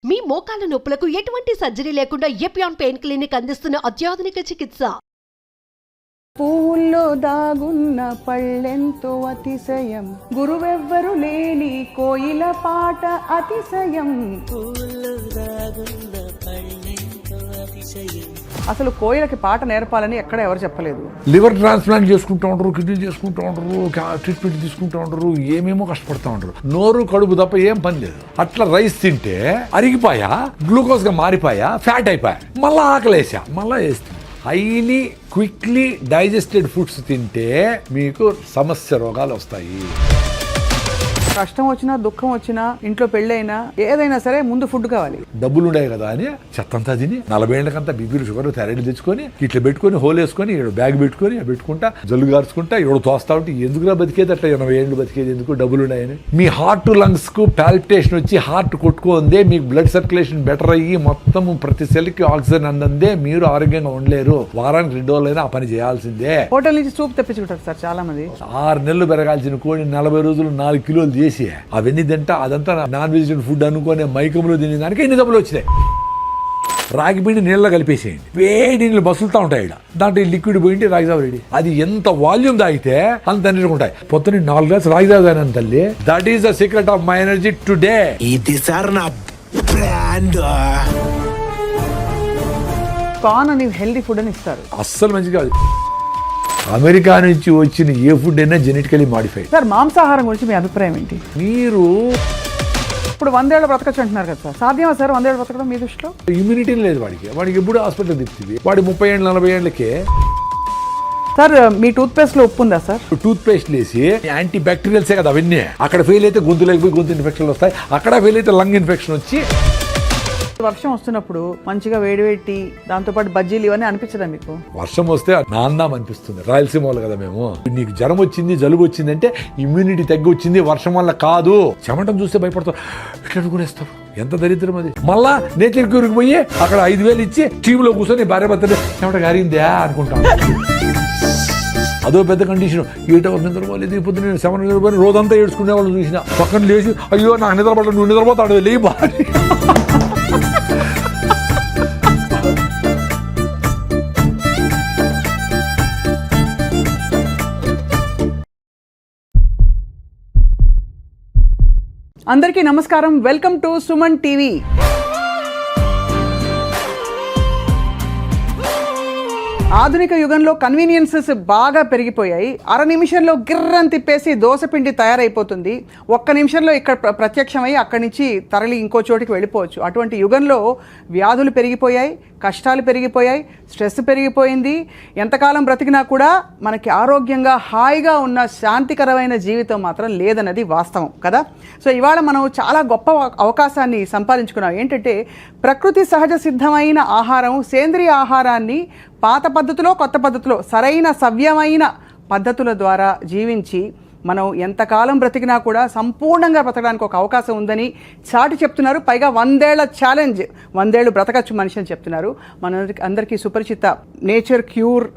మీ మోకాల నొప్పులకు ఎటువంటి సర్జరీ లేకుండా ఎపియాన్ పెయిన్ క్లినిక్ అందిస్తున్న అత్యాధునిక చికిత్స. పూల్లో దాగున్న పళ్ళెంతో అతిశయం, గురువెవ్వరు లేని కోయిల పాట అతిశయం. అసలు కోయిలకి పాట నేర్పాలని ఎక్కడ ఎవరు చెప్పలేదు. లివర్ ట్రాన్స్ప్లాంట్ చేసుకుంటూ ఉంటారు, కిడ్నీ చేసుకుంటూ ఉంటారు, ట్రీట్మెంట్ తీసుకుంటూ ఉంటారు, ఏమేమో కష్టపడుతూ ఉంటారు. నోరు కడుపు తప్ప ఏం పని లేదు. అట్లా రైస్ తింటే అరిగిపోయా, గ్లూకోజ్ గా మారిపోయా, ఫ్యాట్ అయిపోయా, మళ్ళా ఆకలేసా, మళ్ళా వేస్తుంది. హైలీ క్విక్లీ డైజెస్టెడ్ ఫుడ్స్ తింటే మీకు సమస్య రోగాలు వస్తాయి. కష్టం వచ్చినా దుఃఖం వచ్చినా ఇంట్లో పెళ్ళైనా ఏదైనా సరే ముందు ఫుడ్ కావాలి. డబ్బులు ఉండే కదా అని చెత్తంతా తిని 40 ఏళ్ళకంతా బీపీలు షుగర్ థైరాయిడ్ తెచ్చుకొని ఇట్లా పెట్టుకొని హోల్ వేసుకొని బ్యాగ్ పెట్టుకొని పెట్టుకుంటా జల్లు గార్చుకుంటా తోస్తా ఉంటే ఎందుకురా బతికేది, అట్లా 80 ఏళ్ళు బతికేది ఎందుకు, డబ్బులు ఉన్నాయని. మీ హార్ట్ లంగ్స్ కు పాల్పిటేషన్ వచ్చి హార్ట్ కొట్టుకుందే, మీకు బ్లడ్ సర్క్యులేషన్ బెటర్ అయ్యి మొత్తం ప్రతి సెల్ కి ఆక్సిజన్ అందందే మీరు ఆరోగ్యంగా ఉండలేరు. వారానికి 2 రోజులైనా ఆ పని చేయాల్సిందే. హోటల్ నుంచి సూప్ తెప్పించుకుంటారు సార్ చాలా మంది. 6 నెలలు పెరగాల్సిన కోడి 40 రోజులు 4 కిలోలు చేసి అవన్నీ తింటా అదంతా నాన్ వెజిటేరియన్ ఫుడ్ అనుకునే మైకంలో తినే దానికి ఎన్ని డబ్బులు వచ్చినాయి. రాగి పిండి నీళ్ళలో కలిపేసేయండి, వేడి నీళ్ళు బసులుతూ ఉంటాయి. దాంట్లో లిక్విడ్ పోయింది రాగి జావ రెడీ. అది ఎంత వాల్యూమ్ తాగితే అంత ఎనర్జీ ఉంటాయి. పొద్దున్న 4 గ్లాసులు రాగి జావ తాగినాను తల్లి. That is the secret of my energy today. ఇది సార్ నా బ్రాండ్. కార్న్ అని హెల్దీ ఫుడ్ అని ఇస్తారు. అస్సలు మంచిది కాదు. అమెరికా నుంచి వచ్చిన ఏ ఫుడ్ అయినా జెనెటికలీ మాడిఫైడ్. సార్ మాంసాహారం గురించి మీ అభిప్రాయం ఏంటి? మీరు ఇప్పుడు 100 ఏళ్ళు బ్రతకచ్చు అంటున్నారు కదా సార్, సాధ్యమా సార్ 100 ఏళ్ళు బ్రతకడం మీ దృష్టిలో? ఇమ్యూనిటీ లేదు వాడికి ఎప్పుడు హాస్పిటల్ తిప్పుతుంది. వాడి 30 ఏళ్ళు 40 ఏళ్ళకే. సార్ మీ టూత్ పేస్ట్ లో ఉప్పు ఉందా సార్? టూత్ పేస్ట్ వేసి యాంటీ బ్యాక్టీరియల్సే కదా అవన్నీ. అక్కడ ఫెయిల్ అయితే గొంతులోకి పోయి గొంతు ఇన్ఫెక్షన్లు వస్తాయి, అక్కడ ఫెయిల్ అయితే లంగ్ ఇన్ఫెక్షన్ వచ్చి. వర్షం వస్తున్నప్పుడు మంచిగా వేడివేటి దాంతోపాటు బజ్జీలు ఇవన్నీ అనిపించదా మీకు? వర్షం వస్తే నాందాం అనిపిస్తుంది. రాయలసీమ వాళ్ళు కదా మేము. నీకు జ్వరం వచ్చింది జలుబు వచ్చింది అంటే ఇమ్యూనిటీ తగ్గి వచ్చింది, వర్షం వల్ల కాదు. చెమటం చూస్తే భయపడతారు, ఇట్లా అనుకునేస్తారు. ఎంత దరిద్రం అది. మళ్ళా నేచర్ క్యూర్కి పోయి అక్కడ 5,000 ఇచ్చి టీవీలో కూర్చొని భార్య భర్తని చెమట గారిందా అనుకుంటాను. అదో పెద్ద కండిషన్. 8 hours నిద్రపోలేదు, ఇప్పుడు నేను 7 నిద్రపోయి రోజంతా ఏడ్చుకునే వాళ్ళు చూసిన. పక్కన లేచి అయ్యో నాకు నిద్రపడ, నువ్వు నిద్రపోతాడు లే భార్య. అందరికీ నమస్కారం, వెల్కమ్ టు సుమన్ టీవీ. ఆధునిక యుగంలో కన్వీనియన్సెస్ బాగా పెరిగిపోయాయి. 1/2 నిమిషంలో గిర్రని తిప్పేసి దోసపిండి తయారైపోతుంది. 1 నిమిషంలో ఇక్కడ ప్రత్యక్షమై అక్కడి నుంచి తరలి ఇంకో చోటికి వెళ్ళిపోవచ్చు. అటువంటి యుగంలో వ్యాధులు పెరిగిపోయాయి, కష్టాలు పెరిగిపోయాయి, స్ట్రెస్ పెరిగిపోయింది. ఎంతకాలం బ్రతికినా కూడా మనకి ఆరోగ్యంగా హాయిగా ఉన్న శాంతికరమైన జీవితం మాత్రం లేదన్నది వాస్తవం కదా. సో ఇవాళ మనం చాలా గొప్ప అవకాశాన్ని సంపాదించుకున్నాం. ఏంటంటే ప్రకృతి సహజ సిద్ధమైన ఆహారం, సేంద్రియ ఆహారాన్ని పాత పద్ధతిలో కొత్త పద్ధతిలో సరైన సవ్యమైన పద్ధతుల ద్వారా జీవించి మనం ఎంతకాలం బ్రతికినా కూడా సంపూర్ణంగా బ్రతకడానికి ఒక అవకాశం ఉందని చాటి చెప్తున్నారు. పైగా 100 ఏళ్ల ఛాలెంజ్, 100 ఏళ్ళు బ్రతకచ్చు మనిషి అని చెప్తున్నారు. అందరికీ సుపరిచిత నేచర్ క్యూర్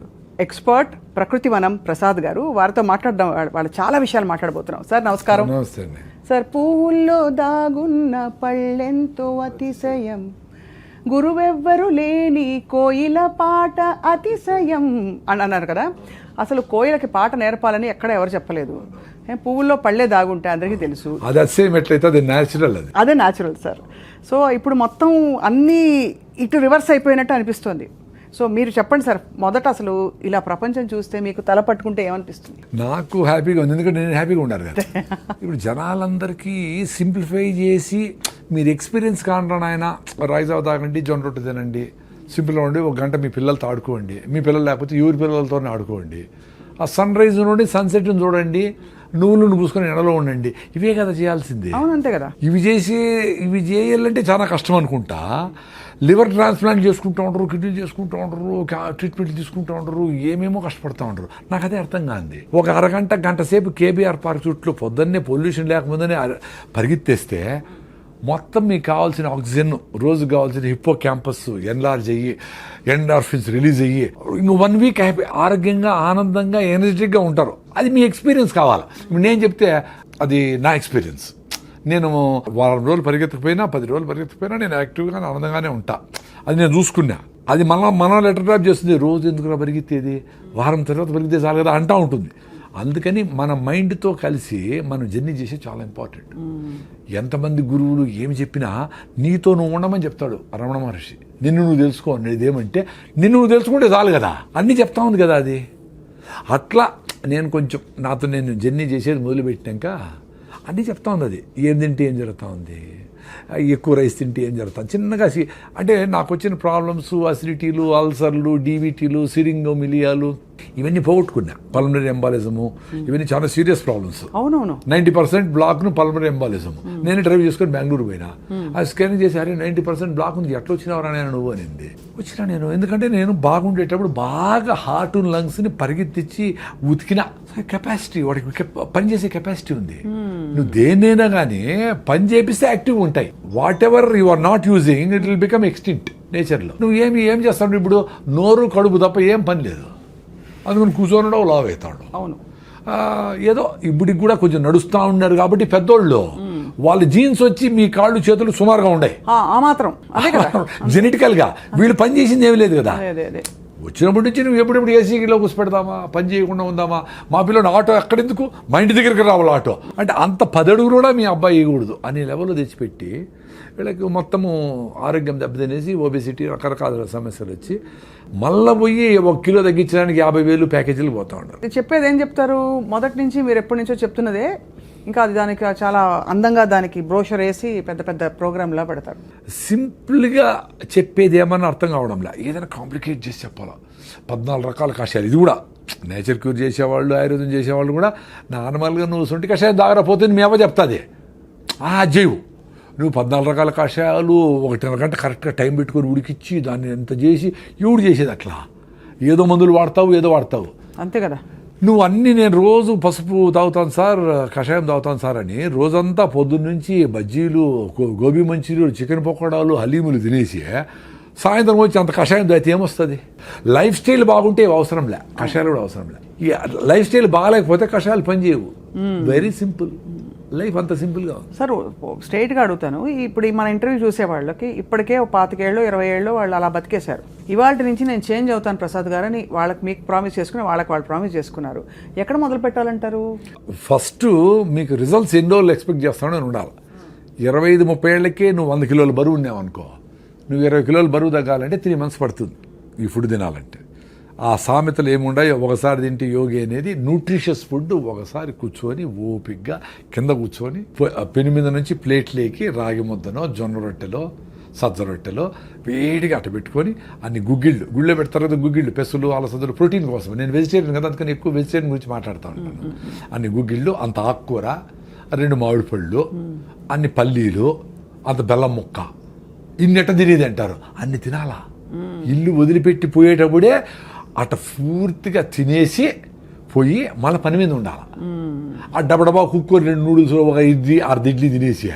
ఎక్స్పర్ట్ ప్రకృతి వనం ప్రసాద్ గారు. వారితో మాట్లాడడం, వాళ్ళు చాలా విషయాలు మాట్లాడబోతున్నాం. సార్ నమస్కారం. సార్, పువ్వుల్లో దాగున్న పళ్ళెంతో అతిశయం, గురువెవ్వరు లేని కోయిల పాట అతిశయం అని అన్నారు కదా. అసలు కోయిలకి పాట నేర్పాలని ఎక్కడ ఎవరు చెప్పలేదు. పువ్వుల్లో పళ్ళే దాగుంటే అందరికీ తెలుసు. అదే న్యాచురల్ సార్. సో ఇప్పుడు మొత్తం అన్నీ ఇటు రివర్స్ అయిపోయినట్టు అనిపిస్తుంది. సో మీరు చెప్పండి సార్, మొదట అసలు ఇలా ప్రపంచం చూస్తే మీకు తల పట్టుకుంటే ఏమనిపిస్తుంది? నాకు హ్యాపీగా ఉంది, ఎందుకంటే నేను హ్యాపీగా ఉండాలి కదా. ఇప్పుడు జనాలందరికీ సింప్లిఫై చేసి మీరు ఎక్స్పీరియన్స్ కాంటాను ఆయన రైస్ అవ తాగండి, జొన్న రొట్టె తినండి, సింపుల్గా ఉండి 1 గంట మీ పిల్లలతో ఆడుకోండి, మీ పిల్లలు లేకపోతే ఎవరి పిల్లలతోనే ఆడుకోండి, ఆ సన్ రైజ్ నుండి సన్సెట్ని చూడండి, నువ్వులను పూసుకొని ఎండలో ఉండండి. ఇవే కదా చేయాల్సింది. అవునంతే కదా. ఇవి చేయాలంటే చాలా కష్టం అనుకుంటా. లివర్ ట్రాన్స్ప్లాంట్ చేసుకుంటూ ఉంటారు, కిడ్నీ చేసుకుంటూ ఉంటారు, ట్రీట్మెంట్ తీసుకుంటూ ఉంటారు, ఏమేమో కష్టపడుతూ ఉంటారు. నాకు అదే అర్థం కాదు. ఒక గంట సేపు కేబీఆర్ పార్క్ చుట్టూ పొద్దున్నే పొల్యూషన్ లేకముందనే పరిగెత్తేస్తే మొత్తం మీకు కావాల్సిన ఆక్సిజన్, రోజు కావాల్సిన హిప్పో క్యాంపస్ ఎన్లార్జ్ అయ్యి ఎండార్ఫిన్స్ రిలీజ్ అయ్యి ఇంకో 1 వీక్ హ్యాపీ ఆరోగ్యంగా ఆనందంగా ఎనర్జెటిక్గా ఉంటారు. అది మీ ఎక్స్పీరియన్స్ కావాలి. ఇప్పుడు నేను చెప్తే అది నా ఎక్స్పీరియన్స్. నేను వారం రోజులు పరిగెత్తకపోయినా 10 రోజులు పరిగెత్తకపోయినా నేను యాక్టివ్గా ఆనందంగానే ఉంటా. అది నేను చూసుకున్నా. అది మనం లెటర్ డ్రాప్ చేస్తుంది, రోజు ఎందుకు పరిగెత్తేది, వారం తర్వాత పరిగెత్తే చాలు కదా అంటా ఉంటుంది. అందుకని మన మైండ్తో కలిసి మనం జర్నీ చేసే చాలా ఇంపార్టెంట్. ఎంతమంది గురువులు ఏమి చెప్పినా నీతో నువ్వు ఉండమని చెప్తాడు రమణ మహర్షి. నిన్ను నువ్వు తెలుసుకో అనేది ఏమంటే నిన్ను నువ్వు తెలుసుకుంటే చాలు కదా, అన్నీ చెప్తా ఉంది కదా అది. అట్లా నేను కొంచెం నాతో నేను జర్నీ చేసేది మొదలుపెట్టినాక అన్నీ చెప్తా ఉంది. అది ఏం తింటే ఏం జరుగుతూ ఉంది, ఎక్కువ రైస్ తింటే ఏం జరుగుతుంది, చిన్నగా అంటే నాకు వచ్చిన ప్రాబ్లమ్స్ అసిడిటీలు, అల్సర్లు, డీవీటీలు, సిరింగోమిలియాలు ఇవన్నీ పోగొట్టుకున్నా. పల్మనరీ ఎంబాలిజము ఇవన్నీ చాలా సీరియస్ ప్రాబ్లమ్స్. అవునవును 90% బ్లాక్ను పల్మనరీ ఎంబాలిజము. నేను డ్రైవ్ చేసుకొని బెంగళూరు పోయినా, ఆ స్కానింగ్ చేసి అరే 90% బ్లాక్ ఉంది, ఎట్లా వచ్చినావరా నేను నువ్వు అనింది. వచ్చినా నేను, ఎందుకంటే నేను బాగుండేటప్పుడు బాగా హార్ట్ లంగ్స్ని పరిగెత్తించి ఉతికిన కెపాసిటీ, వాడికి పనిచేసే కెపాసిటీ ఉంది. నువ్వు దేన్నైనా కానీ పని చేపిస్తే యాక్టివ్ ఉంటాయి. Whatever you are not using it will become extinct నేచర్లో. నువ్వు ఏం చేస్తావు ఇప్పుడు, నోరు కడుపు తప్ప ఏం పని లేదు, అందుకని కూర్చొని లావ్ అవుతాడు. అవును, ఏదో ఇప్పటికి కూడా కొంచెం నడుస్తూ ఉన్నారు కాబట్టి పెద్దోళ్ళు వాళ్ళ జీన్స్ వచ్చి మీ కాళ్ళు చేతులు సుమారుగా ఉన్నాయి ఆ మాత్రం అదే కదా జెనెటికల్ గా. వీళ్ళు పని చేసింది ఏమీ లేదు కదా. అదే వచ్చినప్పటి నుంచి నువ్వు ఎప్పుడెప్పుడు ఏసీలో కూర్చోపెడదామా, పని చేయకుండా ఉందామా, మా పిల్లలు ఆటో ఎక్కడెందుకు, మా ఇంటి దగ్గరికి రావాలి ఆటో అంటే, అంత 10 అడుగులు కూడా మీ అబ్బాయి ఇవ్వకూడదు అనే లెవెల్లో తెచ్చిపెట్టి వీళ్ళకి మొత్తము ఆరోగ్యం దెబ్బతినేసి ఒబెసిటీ రకరకాల సమస్యలు వచ్చి మళ్ళీ పోయి 1 కిలో తగ్గించడానికి 50,000 ప్యాకేజీలు పోతా ఉంటారు. చెప్పేది ఏం చెప్తారు, మొదటి నుంచి మీరు ఎప్పటి నుంచో చెప్తున్నదే, ఇంకా అది దానికి చాలా అందంగా దానికి బ్రోషర్ వేసి పెద్ద పెద్ద ప్రోగ్రామ్లా పెడతారు. సింపుల్గా చెప్పేది ఏమన్నా అర్థం కావడంలా, ఏదైనా కాంప్లికేట్ చేసి చెప్పాలా. 14 రకాల కషాయాలు, ఇది కూడా నేచర్ క్యూర్ చేసేవాళ్ళు, ఆయుర్వేదం చేసేవాళ్ళు కూడా నార్మల్గా నువ్వు సొంటి కషాయం దాగరపోతే మీ అవ్వ చెప్తాది అజ్జేవు. నువ్వు 14 రకాల కషాయాలు 1.5 గంట కరెక్ట్గా టైం పెట్టుకొని ఉడికిచ్చి దాన్ని ఎంత చేసి ఎవడు చేసేది అట్లా, ఏదో మందులు వాడతావు అంతే కదా. నువ్వు అన్నీ నేను రోజు పసుపు తాగుతాను సార్, కషాయం తాగుతాను సార్ అని రోజంతా పొద్దున్న నుంచి బజ్జీలు, గోబీ మంచూరియలు, చికెన్ పకోడాలు, హలీములు తినేసి సాయంత్రం వచ్చి అంత కషాయం తాగితే ఏమొస్తుంది. లైఫ్ స్టైల్ బాగుంటే అవసరంలే, కషాయాలు కూడా అవసరంలే. ఈ లైఫ్ స్టైల్ బాగాలేకపోతే కషాయాలు పనిచేయవు. వెరీ సింపుల్ లైఫ్, అంత సింపుల్గా ఉంది. సార్ స్ట్రైట్గా అడుగుతాను, ఇప్పుడు మన ఇంటర్వ్యూ చూసే వాళ్ళకి ఇప్పటికే 25 ఏళ్ళు 20 ఏళ్ళు వాళ్ళు అలా బతికేశారు. ఇవాళ నుంచి నేను చేంజ్ అవుతాను ప్రసాద్ గారు అని వాళ్ళకి మీకు ప్రామిస్ చేసుకుని వాళ్ళు ప్రామిస్ చేసుకున్నారు. ఎక్కడ మొదలు పెట్టాలంటారు? ఫస్ట్ మీకు రిజల్ట్స్ ఎన్ని రోజులు ఎక్స్పెక్ట్ చేస్తానో అని ఉండాలి. 25-30 ఏళ్ళకే నువ్వు 100 కిలోల బరువు ఉన్నావు అనుకో, నువ్వు 20 కిలోల బరువు తగ్గాలంటే 3 months పడుతుంది ఈ ఫుడ్ తినాలంటే. ఆ సామెతలు ఏముండాయో, ఒకసారి తింటే యోగి అనేది న్యూట్రిషియస్ ఫుడ్. ఒకసారి కూర్చొని ఓపిగ్గా కింద కూర్చొని పెను మీద నుంచి ప్లేట్లేకి రాగి ముద్దనో, జొన్న రొట్టెలో, సజ్జ రొట్టెలో వేడిగా అట్ట పెట్టుకొని అన్ని గుళ్ళో పెడతారు కదా గుగ్గిళ్ళు, పెసులు, అలసందలు ప్రోటీన్ కోసం. నేను వెజిటేరియన్ కదా, అందుకని ఎక్కువ వెజిటేరియన్ గురించి మాట్లాడుతూ ఉంటాను. అన్ని గుగ్గిళ్ళు, అంత ఆకుకూర, 2 మామిడి పళ్ళు, అన్ని పల్లీలు, అంత బెల్లం ముక్క, ఇన్నెట్ట తినేది అంటారు. అన్ని తినాలా. ఇల్లు వదిలిపెట్టి పోయేటప్పుడే అట్ట పూర్తిగా తినేసి పోయి మళ్ళీ పని మీద ఉండాలి. ఆ డబడబా కుక్కర్ 2 నూడిల్స్, 1 ఇడ్లీ, 6 ఇడ్లీ తినేసి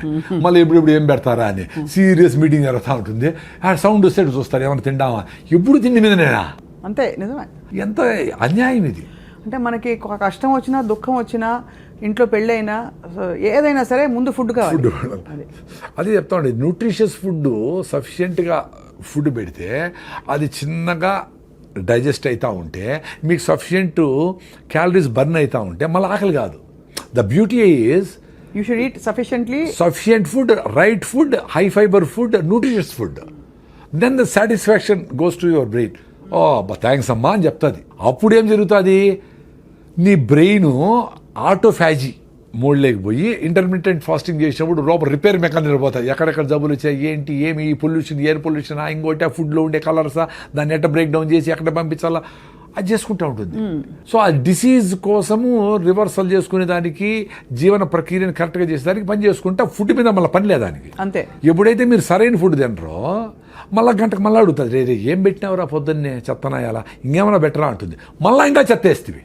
మళ్ళీ ఎప్పుడు ఏం పెడతారా అని సీరియస్ మీటింగ్ జరుగుతూ ఉంటుంది. ఆ సౌండ్ వస్తే చూస్తారు, ఏమైనా తిండామా, ఎప్పుడు తిండి మీదనేనా. అంతే, నిజమే. ఎంత అన్యాయం ఇది. అంటే మనకి కష్టం వచ్చినా, దుఃఖం వచ్చినా, ఇంట్లో పెళ్ళైనా, ఏదైనా సరే ముందు ఫుడ్ కావాలి. అదే చెప్తా ఉండే, న్యూట్రిషియస్ ఫుడ్ సఫిషియెంట్గా ఫుడ్ పెడితే అది చిన్నగా డైజెస్ట్ అవుతూ ఉంటే మీకు సఫిషియెంట్ క్యాలరీస్ బర్న్ అవుతూ ఉంటే మళ్ళీ ఆకలి కాదు. The beauty is you should eat sufficient food, right food, high fibre food, nutritious food. Then the satisfaction goes to your brain. Oh thanks అమ్మా అని చెప్తుంది. అప్పుడు ఏం జరుగుతుంది, నీ బ్రెయిన్ ఆటోఫాజీ మోడ్లోకి పోయి ఇంటర్మీడియట్ ఫాస్టింగ్ చేసినప్పుడు లోపల రిపేర్ మెకానిజం పోతుంది. ఎక్కడెక్కడ జబ్బులు వచ్చాయి, ఏంటి, ఏమి పొల్యూషన్, ఎయిర్ పొల్యూషన్, ఇంకోటి ఆ ఫుడ్లో ఉండే కలర్సా, దాన్ని ఎట్ట బ్రేక్ డౌన్ చేసి ఎక్కడ పంపించాలా అది చేసుకుంటూ ఉంటుంది. సో ఆ డిసీజ్ కోసము రివర్సల్ చేసుకునే దానికి, జీవన ప్రక్రియను కరెక్ట్గా చేసేదానికి పని చేసుకుంటా, ఫుడ్ మీద మళ్ళీ పని లేదానికి. అంతే. ఎప్పుడైతే మీరు సరైన ఫుడ్ తినరో మళ్ళీ గంటకు మళ్ళీ అడుగుతుంది, రే ఏం పెట్టినావురా పొద్దున్నే, చెత్తనాయాలా, ఇంకేమైనా బెటరా అంటుంది. మళ్ళీ ఇంకా చెత్తేస్తుంది,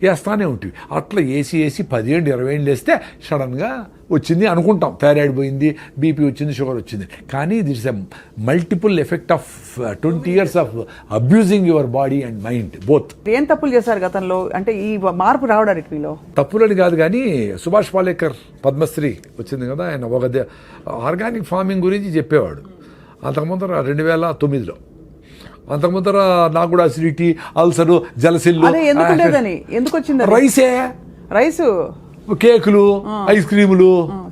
వేస్తానే ఉంటుంది. అట్లా వేసి 10 ఏళ్ళు 20 ఏళ్ళు వేస్తే సడన్గా వచ్చింది అనుకుంటాం, థైరాయిడ్ పోయింది, బీపీ వచ్చింది, షుగర్ వచ్చింది. కానీ that's a multiple effect of 20 years of abusing your body and mind both. ఏం తప్పులు చేశారు గతంలో అంటే ఈ మార్పు రావడానికి మీలో? తప్పులని కాదు కానీ సుభాష్ పాలేకర్ పద్మశ్రీ వచ్చింది కదా, ఆయన ఒక ఆర్గానిక్ ఫార్మింగ్ గురించి చెప్పేవాడు. అంతకుముందర 2009లో, అంతకుముందర నాకు కూడా అసిడిటీ, అల్సరు, జలసిల్లు. అదే ఎందుకు లేదని, ఎందుకు వచ్చింది? రైసే, రైసు, కేకులు, ఐస్ క్రీములు,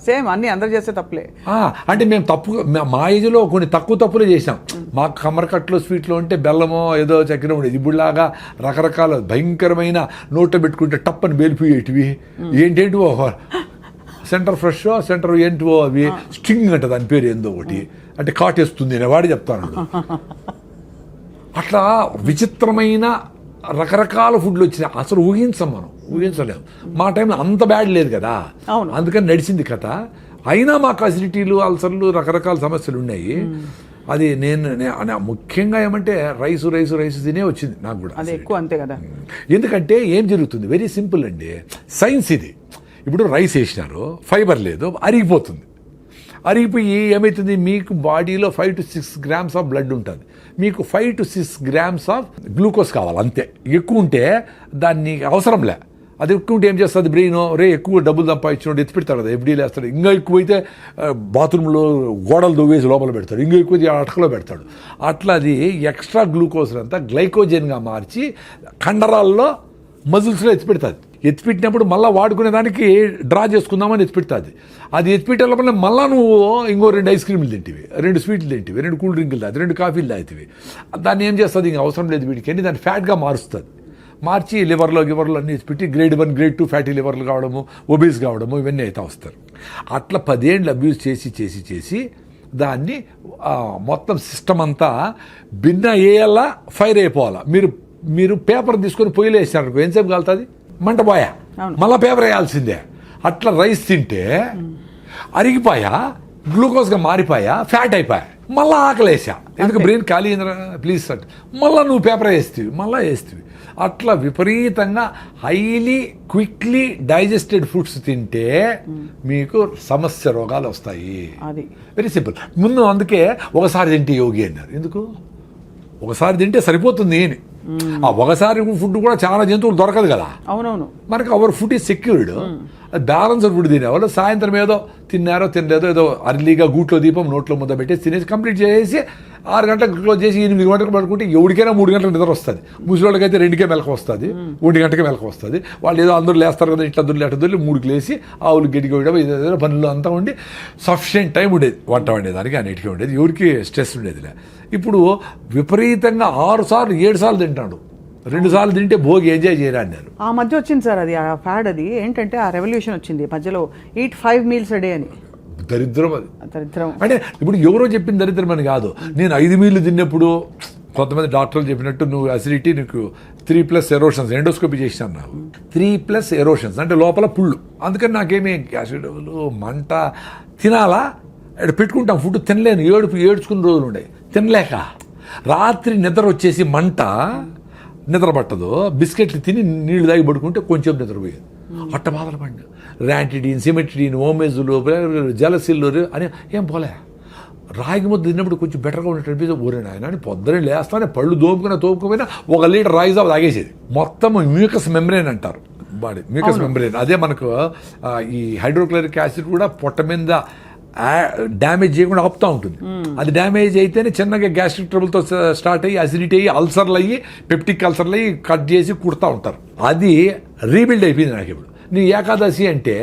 సేమ్ అన్ని అందరు చేసే తప్పులే. అంటే మేము మా ఏజ్లో కొన్ని తప్పులే చేసాం. మాకు కమరకట్లో స్వీట్లో ఉంటే బెల్లమో ఏదో చక్కెర ఉండేది. ఇప్పుడులాగా రకరకాల భయంకరమైన నోట్లో పెట్టుకుంటే టప్పని బేలిపోయేటివి, ఏంటేంటివో సెంటర్ ఫ్రెష్, సెంటర్ ఏంటివో అవి స్ట్రింగ్ అంట, దాని పేరు ఏందో ఒకటి, అంటే కాటేస్తుంది నేను వాడి చెప్తాను. అట్లా విచిత్రమైన రకరకాల ఫుడ్లు వచ్చినాయి. అసలు ఊహించలేము. మా టైంలో అంత బ్యాడ్ లేదు కదా, అందుకని నడిచింది కథ. అయినా మాకు అసిడిటీలు, అల్సర్లు, రకరకాల సమస్యలు ఉన్నాయి. అది నేను ముఖ్యంగా ఏమంటే రైసు తినే వచ్చింది నాకు కూడా. అది ఎక్కువ అంతే కదా. ఎందుకంటే ఏం జరుగుతుంది, వెరీ సింపుల్ అండి, సైన్స్ ఇది. ఇప్పుడు రైస్ వేసినారు, ఫైబర్ లేదు, అరిగిపోయి ఏమవుతుంది, మీకు బాడీలో 5 to 6 grams ఆఫ్ బ్లడ్ ఉంటుంది, మీకు 5 to 6 grams ఆఫ్ గ్లూకోజ్ కావాలి అంతే. ఎక్కువ ఉంటే దాన్ని అవసరంలే. అది ఎక్కువ ఉంటే ఏం చేస్తుంది బ్రెయిన్, ఎక్కువ డబ్బులు సంపాదించినోడు ఎత్తి పెడతాడు కదా, ఎఫ్డీలు వేస్తాడు. ఇంకా ఎక్కువైతే బాత్రూంలో గోడలు దువ్వేసి లోపల పెడతాడు, ఇంకా ఎక్కువ అటకలో పెడతాడు. అట్లా అది ఎక్స్ట్రా గ్లూకోజ్ అంతా గ్లైకోజన్గా మార్చి కండరాల్లో, మజిల్స్లో ఎత్తిపెట్టినప్పుడు మళ్ళీ వాడుకునే దానికి డ్రా చేసుకుందామని ఎత్తిపెడుతుంది. అది ఎత్తిపెట్టే లోపల మళ్ళీ నువ్వు ఇంకో 2 ఐస్ క్రీములు తింటివి, 2 స్వీట్లు తింటివి, 2 కూల్ డ్రింకులు తాగి, 2 కాఫీలు తాగుతావి. దాన్ని ఏం చేస్తుంది, ఇంక అవసరం లేదు వీడికి అని దాన్ని ఫ్యాట్గా మారుస్తుంది. మార్చి లివర్లో అన్నీ పెట్టి గ్రేడ్ 1, గ్రేడ్ 2 ఫ్యాటీ లివర్లు కావడము, ఒబేస్ కావడము, ఇవన్నీ అయితే వస్తారు. అట్లా 10 ఏళ్ళు అబ్యూజ్ చేసి దాన్ని మొత్తం సిస్టమ్ అంతా భిన్న ఏయల్లా ఫైర్ అయిపోవాలా. మీరు పేపర్ తీసుకొని పొయ్యిలో వేసినారు, ఎంతసేపు కాలుతుంది, మంట పోయా, మళ్ళీ పేపర్ వేయాల్సిందే. అట్లా రైస్ తింటే అరిగిపోయా, గ్లూకోజ్గా మారిపోయా, ఫ్యాట్ అయిపోయా, మళ్ళీ ఆకలేసా. ఎందుకు బ్రెయిన్ ఖాళీ అయిందిరా ప్లీజ్ అంటే మళ్ళీ నువ్వు పేపర్ వేస్తేవి. అట్లా విపరీతంగా హైలీ క్విక్లీ డైజెస్టెడ్ ఫుడ్స్ తింటే మీకు సమస్య రోగాలు వస్తాయి. Very simple. ముందు అందుకే ఒకసారి తింటే యోగి అన్నారు. ఎందుకు ఒకసారి తింటే సరిపోతుంది అని. ఆ ఒకసారి ఫుడ్ కూడా చాలా జంతువులు దొరకదు కదా. అవునవును. మనకి our food is secured. Balanced food తినేవాళ్ళు సాయంత్రం ఏదో తిన్నారో తినలేదో ఏదో అర్లీగా గూట్లో దీపం నోట్లో ముద్ద పెట్టేసి తినేసి కంప్లీట్ చేసి 6 గంటలకు క్లోజ్ చేసి 8 గంటలకు పడుకుంటే ఎవరికైనా 3 గంటలకు నిద్ర వస్తుంది. ముసలివాళ్ళకైతే 2కే మెలకు వస్తుంది, 1 గంటకే మెలకు వస్తుంది. వాళ్ళు ఏదో అందరూ లేస్తారు కదా, ఇట్లా దొరికి 3కి లేసి ఆవులు గడ్డికి వేయడం, ఏదో పనులు అంతా ఉండి సఫిషియెంట్ టైం ఉండేది వంట వండేదానికి, అన్నిటికీ ఉండేది, ఎవరికి స్ట్రెస్ ఉండేదిలే. ఇప్పుడు విపరీతంగా 6 సార్లు 7 సార్లు తింటాడు. 2 సార్లు తింటే భోగి ఎంజాయ్ చేయరా అన్నారు. ఆ మధ్య వచ్చింది సార్ అది, ఆ ఫ్యాడ్. అది ఏంటంటే ఆ రెవల్యూషన్ వచ్చింది మధ్యలో, eat 5 meals a day అని. దరిద్రం అది. దరిద్రం అంటే ఇప్పుడు ఎవరో చెప్పిన దరిద్రం అని కాదు. నేను 5 మీల్లు తిన్నప్పుడు కొంతమంది డాక్టర్లు చెప్పినట్టు నువ్వు అసిడిటీ, నీకు 3+ ఎరోషన్స్, ఎండోస్కోపీ చేసినాను నాకు. 3+ ఎరోషన్స్ అంటే లోపల పుళ్ళు. అందుకని నాకేమీ యాసిడ్ మంట తినాలా పెట్టుకుంటాం, ఫుడ్ తినలేను, ఏడ్చుకున్న రోజులు ఉండే, తినలేక రాత్రి నిద్ర వచ్చేసి మంట, నిద్ర పట్టదు, బిస్కెట్లు తిని నీళ్లు తాగి పడుకుంటే కొంచెం నిద్రపోయేది. అట్ట బాధలు పడి ర్యాంటిడీన్, సిమెట్రిడీన్, ఓమేజులు, జలసిల్లు అని ఏం పోలే. రాగి ముద్ద తిన్నప్పుడు కొంచెం బెటర్గా ఉన్నట్టు అనిపిస్తే ఊరే ఆయన అని పొద్దునే లేస్తానే పళ్ళు తోముకుపోయినా 1 లీటర్ రాగి జావ తాగేసేది. మొత్తం మ్యూకస్ మెంబ్రేన్ అంటారు బాడీ, మ్యూకస్ మెంబ్రేన్. అదే మనకు ఈ హైడ్రోక్లోరిక్ యాసిడ్ కూడా పొట్ట మీద డ్యామేజ్ చేయకుండా ఆపుతూ ఉంటుంది. అది డ్యామేజ్ అయితేనే చిన్నగా గ్యాస్ట్రిక్ ట్రబుల్తో స్టార్ట్ అయ్యి అసిడిటీ అయ్యి అల్సర్లు అయ్యి పెప్టిక్ అల్సర్లు అయ్యి కట్ చేసి కుడతా ఉంటారు. అది రీబిల్డ్ అయిపోయింది నాకు. ఇప్పుడు నీ ఏకాదశి అంటే,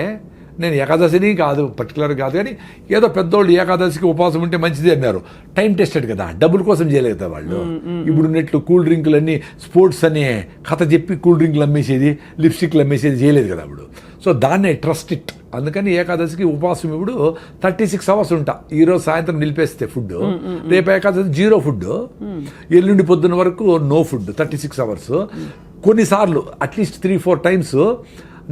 నేను ఏకాదశిని కాదు పర్టికులర్ కాదు కానీ ఏదో పెద్దోళ్ళు ఏకాదశికి ఉపవాసం ఉంటే మంచిది అన్నారు. టైం టెస్టెడ్ కదా, డబ్బుల కోసం చేయలేదు కదా వాళ్ళు. ఇప్పుడు ఉన్నట్లు కూల్ డ్రింకులన్నీ స్పోర్ట్స్ అనే కథ చెప్పి కూల్ డ్రింకులు అమ్మేసేది, లిప్స్టిక్లు అమ్మేసేది చేయలేదు కదా అప్పుడు. సో దాన్నే ట్రస్ట్ ఇట్. అందుకని ఏకాదశికి ఉపవాసం ఇప్పుడు 36 hours ఉంటా. ఈరోజు సాయంత్రం నిలిపేస్తే ఫుడ్, రేపు ఏకాదశి 0 ఫుడ్, ఎల్లుండి పొద్దున్న వరకు నో ఫుడ్ 36 hours. కొన్నిసార్లు అట్లీస్ట్ 3-4 times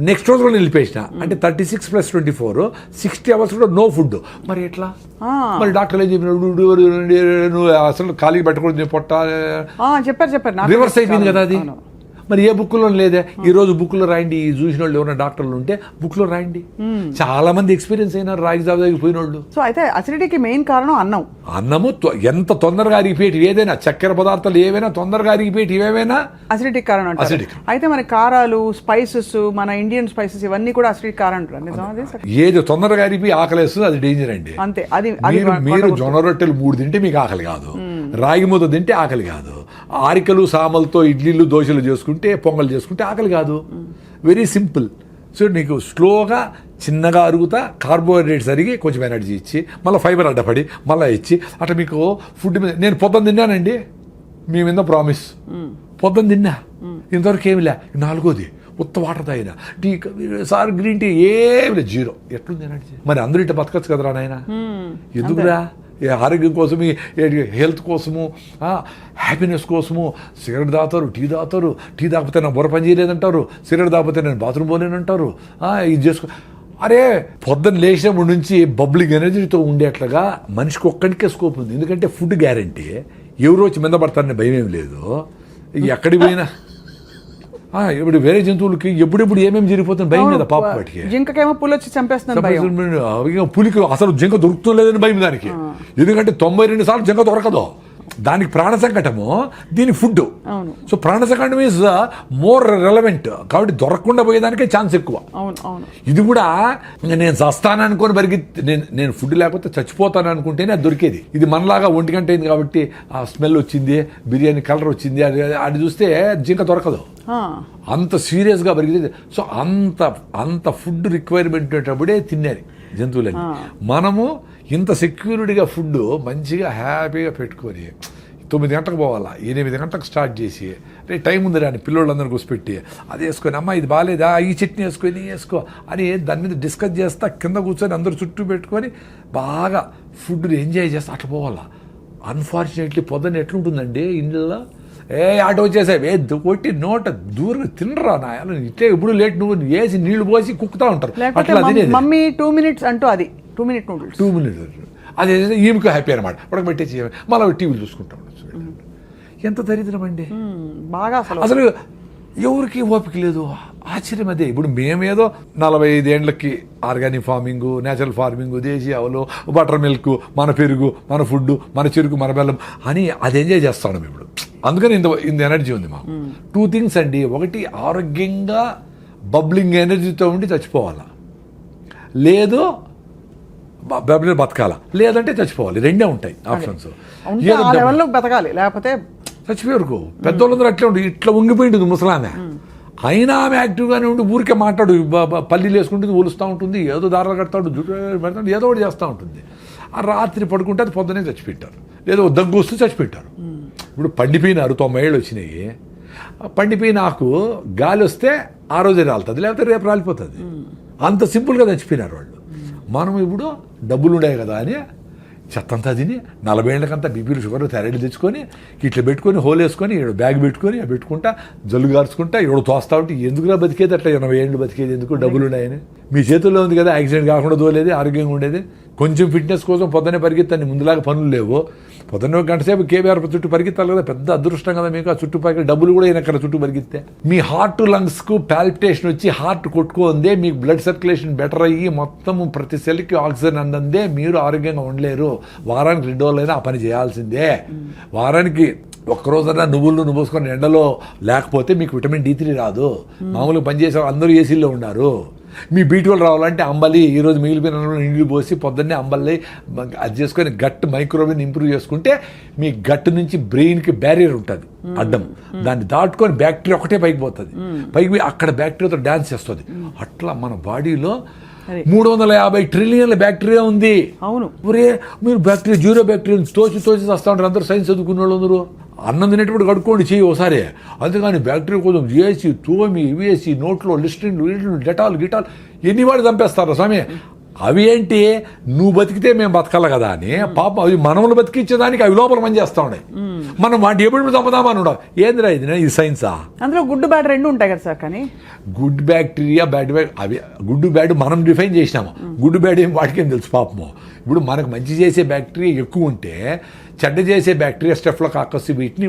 నెక్స్ట్ రోజు కూడా నిలిపేసిన, అంటే 36 + 24 60 hours కూడా నో ఫుడ్. మరి ఎట్లా? మరి డాక్టర్లు ఏం చెప్పినాడు, నువ్వు అసలు ఖాళీ పెట్టకూడదు పొట్ట, చెప్పారు రివర్స్ అయిపోయింది కదా అది. మరి ఏ బుక్లో లేదే. ఈ రోజు బుక్లో రాయండి, ఈ చూసిన వాళ్ళు ఎవరైనా డాక్టర్లు ఉంటే బుక్లో రాయండి. చాలా మంది ఎక్స్పీరియన్స్ అయినారు రాగి జాబ్ దగ్గర పోయిన వాళ్ళు. సో అయితే అసిడిటీకి మెయిన్ కారణం అన్నము ఎంత తొందరగా అరిగిపోయేటి ఏదైనా, చక్కెర పదార్థాలు ఏవైనా తొందరగా అరిగిపోయేటి ఏవైనా అసిడిటీకి కారణం అంటారు. Acidic. అయితే మన కారాలు, స్పైసెస్, మన ఇండియన్ స్పైసెస్ ఇవన్నీ కూడా అసిడిటీ కారణం అంటారు. నిజమా అది? ఏది తొందరగా అరిగిపోయి ఆకలేస్తుంది అది డేంజర్ అండి. అంతే. అది మీరు జొన్న రొట్టెలు 3 తింటే మీకు ఆకలి కాదు, రాగి ముద్ద తింటే ఆకలి కాదు, ఆరికలు సామలతో ఇడ్లీలు దోశలు చేసుకుంటే పొంగల్ చేసుకుంటే ఆకలి కాదు. Very simple. సో నీకు స్లోగా చిన్నగా అరుగుతా కార్బోహైడ్రేట్స్ అరిగి కొంచెం ఎనర్జీ ఇచ్చి మళ్ళీ ఫైబర్ అడ్డపడి మళ్ళీ ఇచ్చి అట్లా మీకు ఫుడ్ మీద. నేను పొద్దున్న తిన్నానండి, మీ మీద ప్రామిస్, పొద్దున్న తిన్నా, ఇంతవరకు ఏమి లే. 4వది ఉత్త వాటర్ తాగిన, టీ సార్ గ్రీన్ టీ ఏమి లేదు, 0. ఎట్లుంది ఎనర్జీ? మరి అందరూ ఇట్లా బతకచ్చు కదరా నాయన. ఎందుకురా? ఆరోగ్యం కోసం, హెల్త్ కోసము, హ్యాపీనెస్ కోసము సిగరెట్ తాగుతారు, టీ తాగుతారు. టీ తాగిపోతే నాకు బుర్ర పని చేయలేదంటారు, సిగరెట్ తాగిపోతే నేను బాత్రూమ్ పోలేనంటారు. ఇది చేసుకో. అరే పొద్దున్న లేచినప్పటి నుంచి బబ్లింగ్ ఎనర్జీతో ఉండేట్లుగా మనిషికి ఒక్కడికే స్కోప్ ఉంది. ఎందుకంటే ఫుడ్ గ్యారంటీ, ఎవరు వచ్చి మీద పడతారని భయం ఏమి లేదు. ఎక్కడికి పోయినా ఇప్పుడు వేరే జంతువులకి ఎప్పుడెప్పుడు ఏమేమి జరిగిపోతుంది భయం కదా పాప. వాటికి జింకకేమో పులి వచ్చి చంపేస్తుంది, పులికి అసలు జింక దొరుకుతుందని భయం దానికి. ఎందుకంటే 92 సార్లు జింక దొరకదు. దానికి ప్రాణ సంకటము, దీని ఫుడ్. సో ప్రాణ సంకటం ఈజ్ మోర్ రెలవెంట్. కాబట్టి దొరకకుండా పోయేదానికే ఛాన్స్ ఎక్కువ. ఇది కూడా నేను చస్తాను అనుకొని నేను ఫుడ్ లేకపోతే చచ్చిపోతాను అనుకుంటేనే అది దొరికేది. ఇది మనలాగా 1 గంట అయింది కాబట్టి ఆ స్మెల్ వచ్చింది, బిర్యానీ కలర్ వచ్చింది, అది చూస్తే జింక దొరకదు. అంత సీరియస్గా పెరిగింది. సో అంత ఫుడ్ రిక్వైర్మెంట్ ఉండేటప్పుడే తినేది జంతువులని. మనము ఇంత సెక్యూరిటీగా ఫుడ్ మంచిగా హ్యాపీగా పెట్టుకొని 9 గంటలకు పోవాలా, 8 గంటలకు స్టార్ట్ చేసి రే టైం ఉంది రాని పిల్లోళ్ళందరూ కూర్చోపెట్టి అది వేసుకొని, అమ్మ ఇది బాగాలేదా, ఈ చట్నీ వేసుకొని వేసుకో అని దాని మీద డిస్కస్ చేస్తా కింద కూర్చొని అందరూ చుట్టూ పెట్టుకొని బాగా ఫుడ్ని ఎంజాయ్ చేస్తా అట్లా పోవాలా. అన్ఫార్చునేట్లీ పొద్దున్న ఎట్లుంటుందండి ఇంట్లో, ఆటో వచ్చేసావు కొట్టి నోట దూరంగా తినరా నాయాలు, ఇట్లే ఇప్పుడు లేట్ నువ్వు వేసి నీళ్లు పోసి కుక్కుతా ఉంటారు. అట్లా మమ్మీ 2 minutes అంటూ అది 2 minute నూడిల్స్ 2 minutes అదే ఈమెకు హ్యాపీ అనమాట. ఉడకబెట్టేసి మళ్ళీ టీవీలు చూసుకుంటాం. ఎంత దరిద్రం అండి బాగా. అసలు ఎవరికి ఓపిక లేదు. ఆశ్చర్యం అదే. ఇప్పుడు మేమేదో 45 ఏళ్ళకి ఆర్గానిక్ ఫార్మింగ్, నేచురల్ ఫార్మింగ్, దేశీ ఆవులు, బటర్ మిల్క్, మన పెరుగు, మన ఫుడ్, మన చెరుకు, మన బెల్లం అని అది ఎంజాయ్ చేస్తాం ఇప్పుడు. అందుకని ఇంత ఎనర్జీ ఉంది మాకు. 2 things అండి. ఒకటి ఆరోగ్యంగా బబ్లింగ్ ఎనర్జీతో ఉండి చచ్చిపోవాలా, లేదు బతకాల, లేదంటే చచ్చిపోవాలి. 2 ఉంటాయి ఆప్షన్స్. బతకాలి లేకపోతే చచ్చిపోయారు. పెద్దోళ్ళందరూ అట్లే ఉండి ఇట్లా ఉంగిపోయింటుంది ముసలామె. అయినా ఆమె యాక్టివ్గానే ఉండి ఊరికే మాట్లాడు, పల్లీలు వేసుకుంటుంది, ఒలుస్తూ ఉంటుంది, ఏదో దారాలు కడతాడు, జుట్టు పెడతాడు, ఏదో ఒకటి చేస్తూ ఉంటుంది. ఆ రాత్రి పడుకుంటే అది పొద్దునే చచ్చిపెట్టారు, లేదో దగ్గు వస్తూ చచ్చిపెట్టారు. ఇప్పుడు పండిపోయినారు, 90 ఏళ్ళు వచ్చినాయి. పండిపోయిన ఆకు గాలి వస్తే ఆ రోజే రాలుతుంది, లేకపోతే రేపు రాలిపోతుంది. అంత సింపుల్గా చచ్చిపోయినారు వాళ్ళు. మనం ఇప్పుడు డబ్బులు ఉన్నాయి కదా అని చెత్తంతా తిని 40 ఏళ్ళకంతా బీపీలు, షుగర్లు, థైరాయిడ్ తెచ్చుకొని ఇట్లా పెట్టుకొని హోల్ వేసుకొని బ్యాగ్ పెట్టుకొని పెట్టుకుంటా జల్లు గార్చుకుంటా ఎవడో తోస్తా ఉంటే ఎందుకులా బతికేది? అట్లా 80 ఏళ్ళు బతికేది ఎందుకు? డబ్బులు ఉన్నాయని. మీ చేతుల్లో ఉంది కదా, యాక్సిడెంట్ కాకుండా తోలేది, ఆరోగ్యంగా ఉండేది. కొంచెం ఫిట్నెస్ కోసం పొద్దున్నే పరిగెత్తండి, ముందులాగా పనులు లేవు. పొద్దున్న 1 గంట సేపు కేబీఆర్ చుట్టూ పరిగెత్తాలి కదా, పెద్ద అదృష్టం కదా మీకు. ఆ చుట్టూ డబ్బులు కూడా ఎక్కడ చుట్టూ పరిగెత్తే మీ హార్ట్ లంగ్స్కు పాల్పిటేషన్ వచ్చి హార్ట్ కొట్టుకుందే, మీకు బ్లడ్ సర్క్యులేషన్ బెటర్ అయ్యి మొత్తం ప్రతి సెల్కి ఆక్సిజన్ అందందే మీరు ఆరోగ్యంగా ఉండలేరు. వారానికి 2 రోజులైనా ఆ పని చేయాల్సిందే. వారానికి ఒక్కరోజైనా నువ్వులు పోసుకొని ఎండలో లేకపోతే మీకు విటమిన్ D3 రాదు. మామూలుగా పనిచేసే అందరూ ఏసీల్లో ఉన్నారు. మీ B12 రావాలంటే అంబలి, ఈరోజు మిగిలిపోయిన నీళ్ళు పోసి పొద్దున్నే అంబలి అది చేసుకొని గట్ మైక్రోవేవ్ ఇంప్రూవ్ చేసుకుంటే మీ గట్ నుంచి బ్రెయిన్కి బ్యారియర్ ఉంటుంది అడ్డం, దాన్ని దాటుకొని బ్యాక్టీరియా ఒకటే పైకి పోతుంది. పైకి పోయి అక్కడ బ్యాక్టీరియాతో డ్యాన్స్ చేస్తుంది. అట్లా మన బాడీలో 350 ట్రిలియన్ల బ్యాక్టీరియా ఉంది. అవును. మీరు బ్యాక్టీరియా 0 బ్యాక్టీరియా తోచి వస్తూ ఉంటారు అందరూ, సైన్స్ చదువుకున్న వాళ్ళు అందరూ. అన్నం తినేటప్పుడు కడుక్కోండి చెయ్యి ఒకసారి. అంతేగాని బ్యాక్టీరియా కోసం చేసి తోమి వేసి నోట్లో లిస్ట్రిన్ డెటాల్ గిటాల్ ఎన్ని వాడు చంపేస్తారు స్వామి. అవి ఏంటి, నువ్వు బతికితే మేము బతకాల కదా అని పాపం అవి మనములు బతికించేదానికి అవి లోపల పని చేస్తా ఉన్నాయి. మనం వాటి ఎప్పుడు చంపుదామని ఉండవు. ఏందిరా ఇది సైన్సా? అందులో గుడ్ బ్యాడ్ 2 ఉంటాయి కదా సార్. కానీ గుడ్ బ్యాక్టీరియా బ్యాడ్ అవి గుడ్ బ్యాడ్ మనం డిఫైన్ చేసినాము. గుడ్ బ్యాడ్ ఏం వాటికేం తెలుసు పాపము. ఇప్పుడు మనకు మంచి చేసే బ్యాక్టీరియా ఎక్కువ ఉంటే చెడ్డ చేసే బ్యాక్టీరియా స్టెఫ్లో కాకస్ వీటిని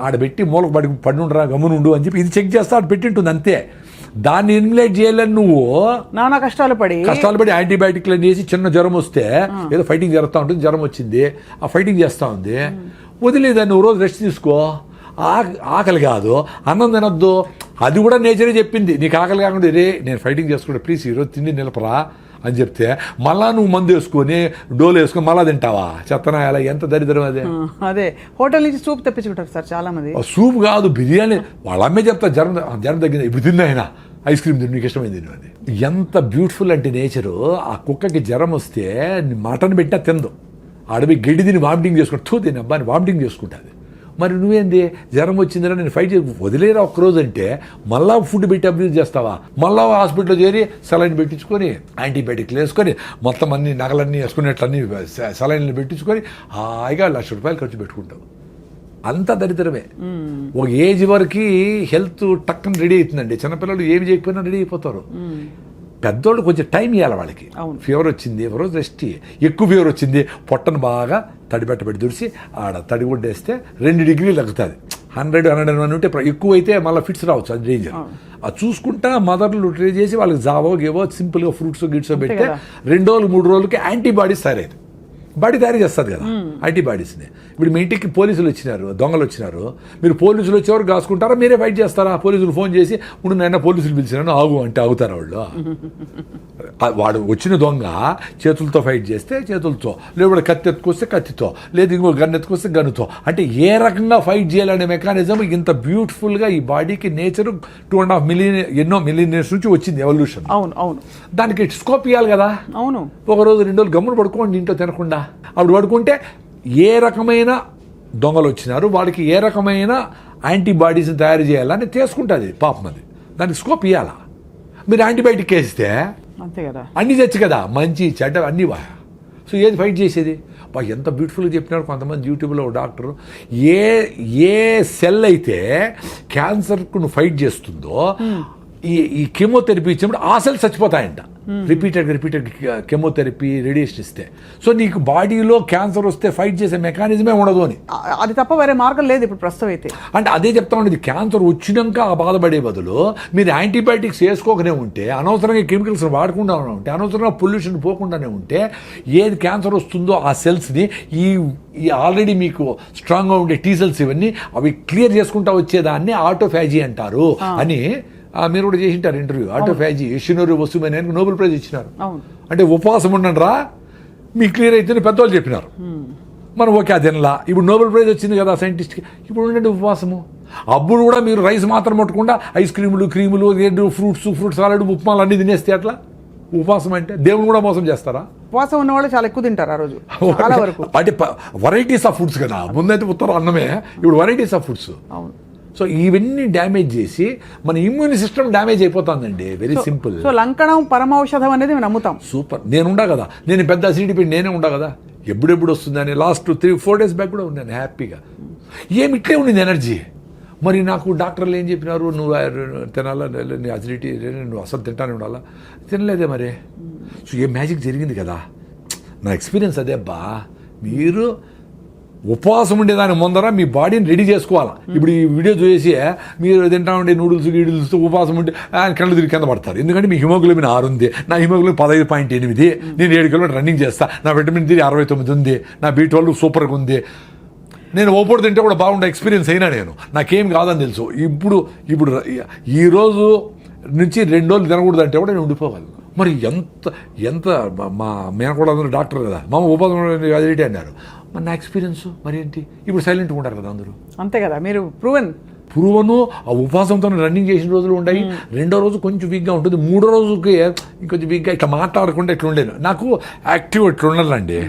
ఆడబెట్టి మూలకు పడి ఉండరా గమ్మునుండు అని చెప్పి ఇది చెక్ చేస్తా ఆడ పెట్టి ఉంటుంది అంతే. దాన్ని ఎలిమినేట్ చేయాలని నువ్వు నానా కష్టాలు పడి యాంటీబయాటిక్లు వేసి చిన్న జ్వరం వస్తే ఏదో ఫైటింగ్ జరుగుతూ ఉంటుంది, జ్వరం వచ్చింది ఆ ఫైటింగ్ చేస్తూ ఉంది, వదిలేదాన్ని నువ్వు రోజు రెస్ట్ తీసుకో. ఆకలి కాదు, అన్నం తినొద్దు, అది కూడా నేచరే చెప్పింది. నీకు ఆకలి కాకుండా రే నేను ఫైటింగ్ చేసుకుంటా ప్లీజ్ ఈరోజు తిండి నిలపరా అని చెప్తే మళ్ళా నువ్వు మందు వేసుకొని డోలు వేసుకొని మళ్ళా తింటావా? చెత్తనా ఎలా, ఎంత దరిద్రం అదే. అదే హోటల్ నుంచి సూప్ తెప్పించుకుంటారు సార్ చాలా మంది. సూప్ కాదు బిర్యానీ, వాళ్ళ అమ్మే చెప్తా జ్వరం తగ్గింది ఇప్పుడు తిన్నా ఆయన ఐస్ క్రీమ్ తిని నీకు ఇష్టమైంది తిను అని. ఎంత బ్యూటిఫుల్ అంటే నేచరు. ఆ కుక్కకి జ్వరం వస్తే మటన్ పెట్టినా తిందు, అడవి గడ్డి తిని వామిటింగ్ చేసుకుంటూ తిని అబ్బాని వామిటింగ్ చేసుకుంటుంది. మరి నువ్వేంది జ్వరం వచ్చిందిరా నేను ఫైట్ చేసి వదిలేరా ఒక్కరోజు అంటే మళ్ళా ఫుడ్ పెట్టి అబ్యూజ్ చేస్తావా? మళ్ళా హాస్పిటల్లో చేరి సెలైన్ పెట్టించుకొని యాంటీబయాటిక్లు వేసుకొని మొత్తం అన్ని నగలన్నీ వేసుకునేట్లన్నీ సెలైన్లు పెట్టించుకొని హాయిగా ₹1,00,000 ఖర్చు పెట్టుకుంటావు. అంత దరిద్రమే. ఒక ఏజ్ వరకు హెల్త్ టక్కన రెడీ అవుతుందండి. చిన్నపిల్లలు ఏమి చేయకపోయినా రెడీ అయిపోతారు. పెద్దోళ్ళు కొంచెం టైం ఇవ్వాలి వాళ్ళకి. ఫీవర్ వచ్చింది ఒకరోజు రెస్ట్, ఎక్కువ ఫీవర్ వచ్చింది పొట్టను బాగా తడిబెట్టబెట్టి దుడిసి ఆడ తడిగుడ్డేస్తే 2 డిగ్రీలు తగ్గుతుంది. 100-101 ఉంటే ఎక్కువ అయితే మళ్ళీ ఫిట్స్ రావచ్చు, అది డేంజర్. అది చూసుకుంటా మదర్లు ట్రై చేసి వాళ్ళకి జావో గేవో సింపుల్గా ఫ్రూట్స్ గిట్సో పెడితే 2 రోజులు 3 రోజులకి యాంటీబాడీస్ తయారైంది. బాడీ తయారు చేస్తుంది కదా యాంటీబాడీస్ని. ఇప్పుడు మీ ఇంటికి పోలీసులు వచ్చినారు, దొంగలు వచ్చినారు, మీరు పోలీసులు వచ్చేవారు కాసుకుంటారా, మీరే ఫైట్ చేస్తారా? పోలీసులు ఫోన్ చేసి ఇప్పుడు నైనా పోలీసులు పిలిచినాను ఆగు అంటే ఆగుతారా వాళ్ళు? వాడు వచ్చిన దొంగ చేతులతో ఫైట్ చేస్తే చేతులతో, లేదా కత్తి ఎత్తుకొస్తే కత్తితో, లేదా ఇంకో గన్ ఎత్తుకొస్తే గన్నుతో. అంటే ఏ రకంగా ఫైట్ చేయాలనే మెకానిజం ఇంత బ్యూటిఫుల్గా ఈ బాడీకి నేచర్ 2.5 మిలియన్ ఎన్నో మిలియన్ ఇయర్స్ నుంచి వచ్చింది ఎవల్యూషన్. అవును అవును, దానికి స్కోప్ ఇవ్వాలి కదా. అవును, ఒకరోజు 2 రోజులు గమ్మును పడుకోండి ఇంట్లో తినకుండా. అప్పుడు పడుకుంటే ఏ రకమైన దొంగలు వచ్చినారు వాడికి ఏ రకమైన యాంటీబాడీస్ని తయారు చేయాలని తీసుకుంటుంది పాపం. అది దానికి స్కోప్ ఇవ్వాలా? మీరు యాంటీబయాటిక్ వేస్తే అంతే కదా, అన్నీ తెచ్చు కదా, మంచి చెడ్డ అన్నీ వా. సో ఏది ఫైట్ చేసేది? ఎంత బ్యూటిఫుల్గా చెప్పినారు కొంతమంది యూట్యూబ్లో డోక్టర్. ఏ సెల్ అయితే క్యాన్సర్కు నువ్వు ఫైట్ చేస్తుందో ఈ కెమోథెరపీ ఇచ్చినప్పుడు ఆ సెల్ చచ్చిపోతాయంట. రిపీటెడ్ కెమోథెరపీ రేడియేషన్ ఇస్తే. సో నీకు బాడీలో క్యాన్సర్ వస్తే ఫైట్ చేసే మెకానిజమే ఉండదు అని. అది తప్ప వేరే మార్గం లేదు ఇప్పుడు ప్రస్తుతం అయితే. అంటే అదే చెప్తా ఉండేది, క్యాన్సర్ వచ్చినాక ఆ బాధపడే బదులు మీరు యాంటీబయాటిక్స్ వేసుకోకనే ఉంటే, అనవసరంగా కెమికల్స్ వాడకుండా ఉంటే, అనవసరంగా పొల్యూషన్ పోకుండానే ఉంటే, ఏది క్యాన్సర్ వస్తుందో ఆ సెల్స్ని ఈ ఆల్రెడీ మీకు స్ట్రాంగ్గా ఉండే టీ సెల్స్ ఇవన్నీ అవి క్లియర్ చేసుకుంటా వచ్చేదాన్ని ఆటోఫాజీ అంటారు అని మీరు కూడా చేసింటారు ఇంటర్వ్యూ. ఆటోఫాజీ యషినోరి వసుమని నోబెల్ ప్రైజ్ ఇచ్చినారు. అంటే ఉపవాసం ఉండండి రా మీకు క్లియర్ అయితే పెద్దవాళ్ళు చెప్పినారు. మనం ఓకే అది తినలా, ఇప్పుడు నోబెల్ ప్రైజ్ వచ్చింది కదా సైంటిస్ట్కి, ఇప్పుడు ఉండండి ఉపవాసము. అప్పుడు కూడా మీరు రైస్ మాత్రం పట్టకుండా ఐస్ క్రీములు క్రీములు ఫ్రూట్స్ సాలడ్ ఉప్మాలు అన్నీ తినేస్తే అట్లా ఉపవాసం అంటే దేవుని కూడా మోసం చేస్తారా? ఉపవాసం ఉన్న వాళ్ళు చాలా ఎక్కువ తింటారు ఆ రోజు చాలా వరకు. అంటే వెరైటీస్ ఆఫ్ ఫుడ్స్ కదా, ముందైతే ఉత్తరం అన్నమే, ఇప్పుడు వెరైటీస్ ఆఫ్ ఫుడ్స్. అవును. సో ఇవన్నీ డ్యామేజ్ చేసి మన ఇమ్యూన్ సిస్టమ్ డ్యామేజ్ అయిపోతుందండి. Very simple. సో లంకణం పరమౌషధం అనేది మేము నమ్ముతాం. సూపర్. నేను ఉండా కదా, నేను పెద్ద అసిడిటీ పెట్టి నేనే ఉండా కదా, ఎప్పుడెప్పుడు వస్తుందని లాస్ట్ 3-4 days బ్యాక్ కూడా ఉన్నాను హ్యాపీగా. ఏమి ఇట్లే ఉండింది ఎనర్జీ. మరి నాకు డాక్టర్లు ఏం చెప్పినారు, నువ్వు తినాలా, నీ అసిడిటీ నువ్వు అసలు తింటానే ఉండాలా, తినలేదే మరి. సో ఏ మ్యాజిక్ జరిగింది కదా, నా ఎక్స్పీరియన్స్ అదే అబ్బా. మీరు ఉపవాసం ఉండేదాని ముందర మీ బాడీని రెడీ చేసుకోవాలా. ఇప్పుడు ఈ వీడియో చూసి మీరు తింటా ఉండే గీడిల్స్తో ఉపవాసం ఉంటే కళ్ళు తిరిగి కింద పడతారు. ఎందుకంటే మీ హిమోగ్లోబిన్ 6 ఉంది, నా హిమోగ్లోబిన్ 15.8, నేను 7 కిలోమీటర్ రన్నింగ్ చేస్తా, నా విటమిన్ D 69 ఉంది, నా B12 సూపర్గా ఉంది, నేను ఓపోడు తింటే కూడా బాగుండే ఎక్స్పీరియన్స్ అయినా నేను, నాకేం కాదని తెలుసు. ఇప్పుడు ఈరోజు నుంచి 2 రోజులు తినకూడదు అంటే కూడా నేను ఉండిపోగలను. మరి ఎంత మా మేనకోడ అందరూ డాక్టర్ కదా, మా ఉపవాసం అదిటి అన్నారు. మరి నా ఎక్స్పీరియన్స్ మరి ఏంటి, ఇప్పుడు సైలెంట్గా ఉంటారు కదా అందరూ. అంతే కదా, మీరు ప్రూవను ఆ ఉపవాసంతో రన్నింగ్ చేసిన రోజులు ఉన్నాయి. 2వ రోజు కొంచెం వీక్గా ఉంటుంది, 3వ రోజుకి ఇంకొంచెం వీక్గా ఇట్లా మాట్లాడకుండా ఇట్లా ఉండేది. నాకు యాక్టివ్ ఇట్లా ఉండాలండి.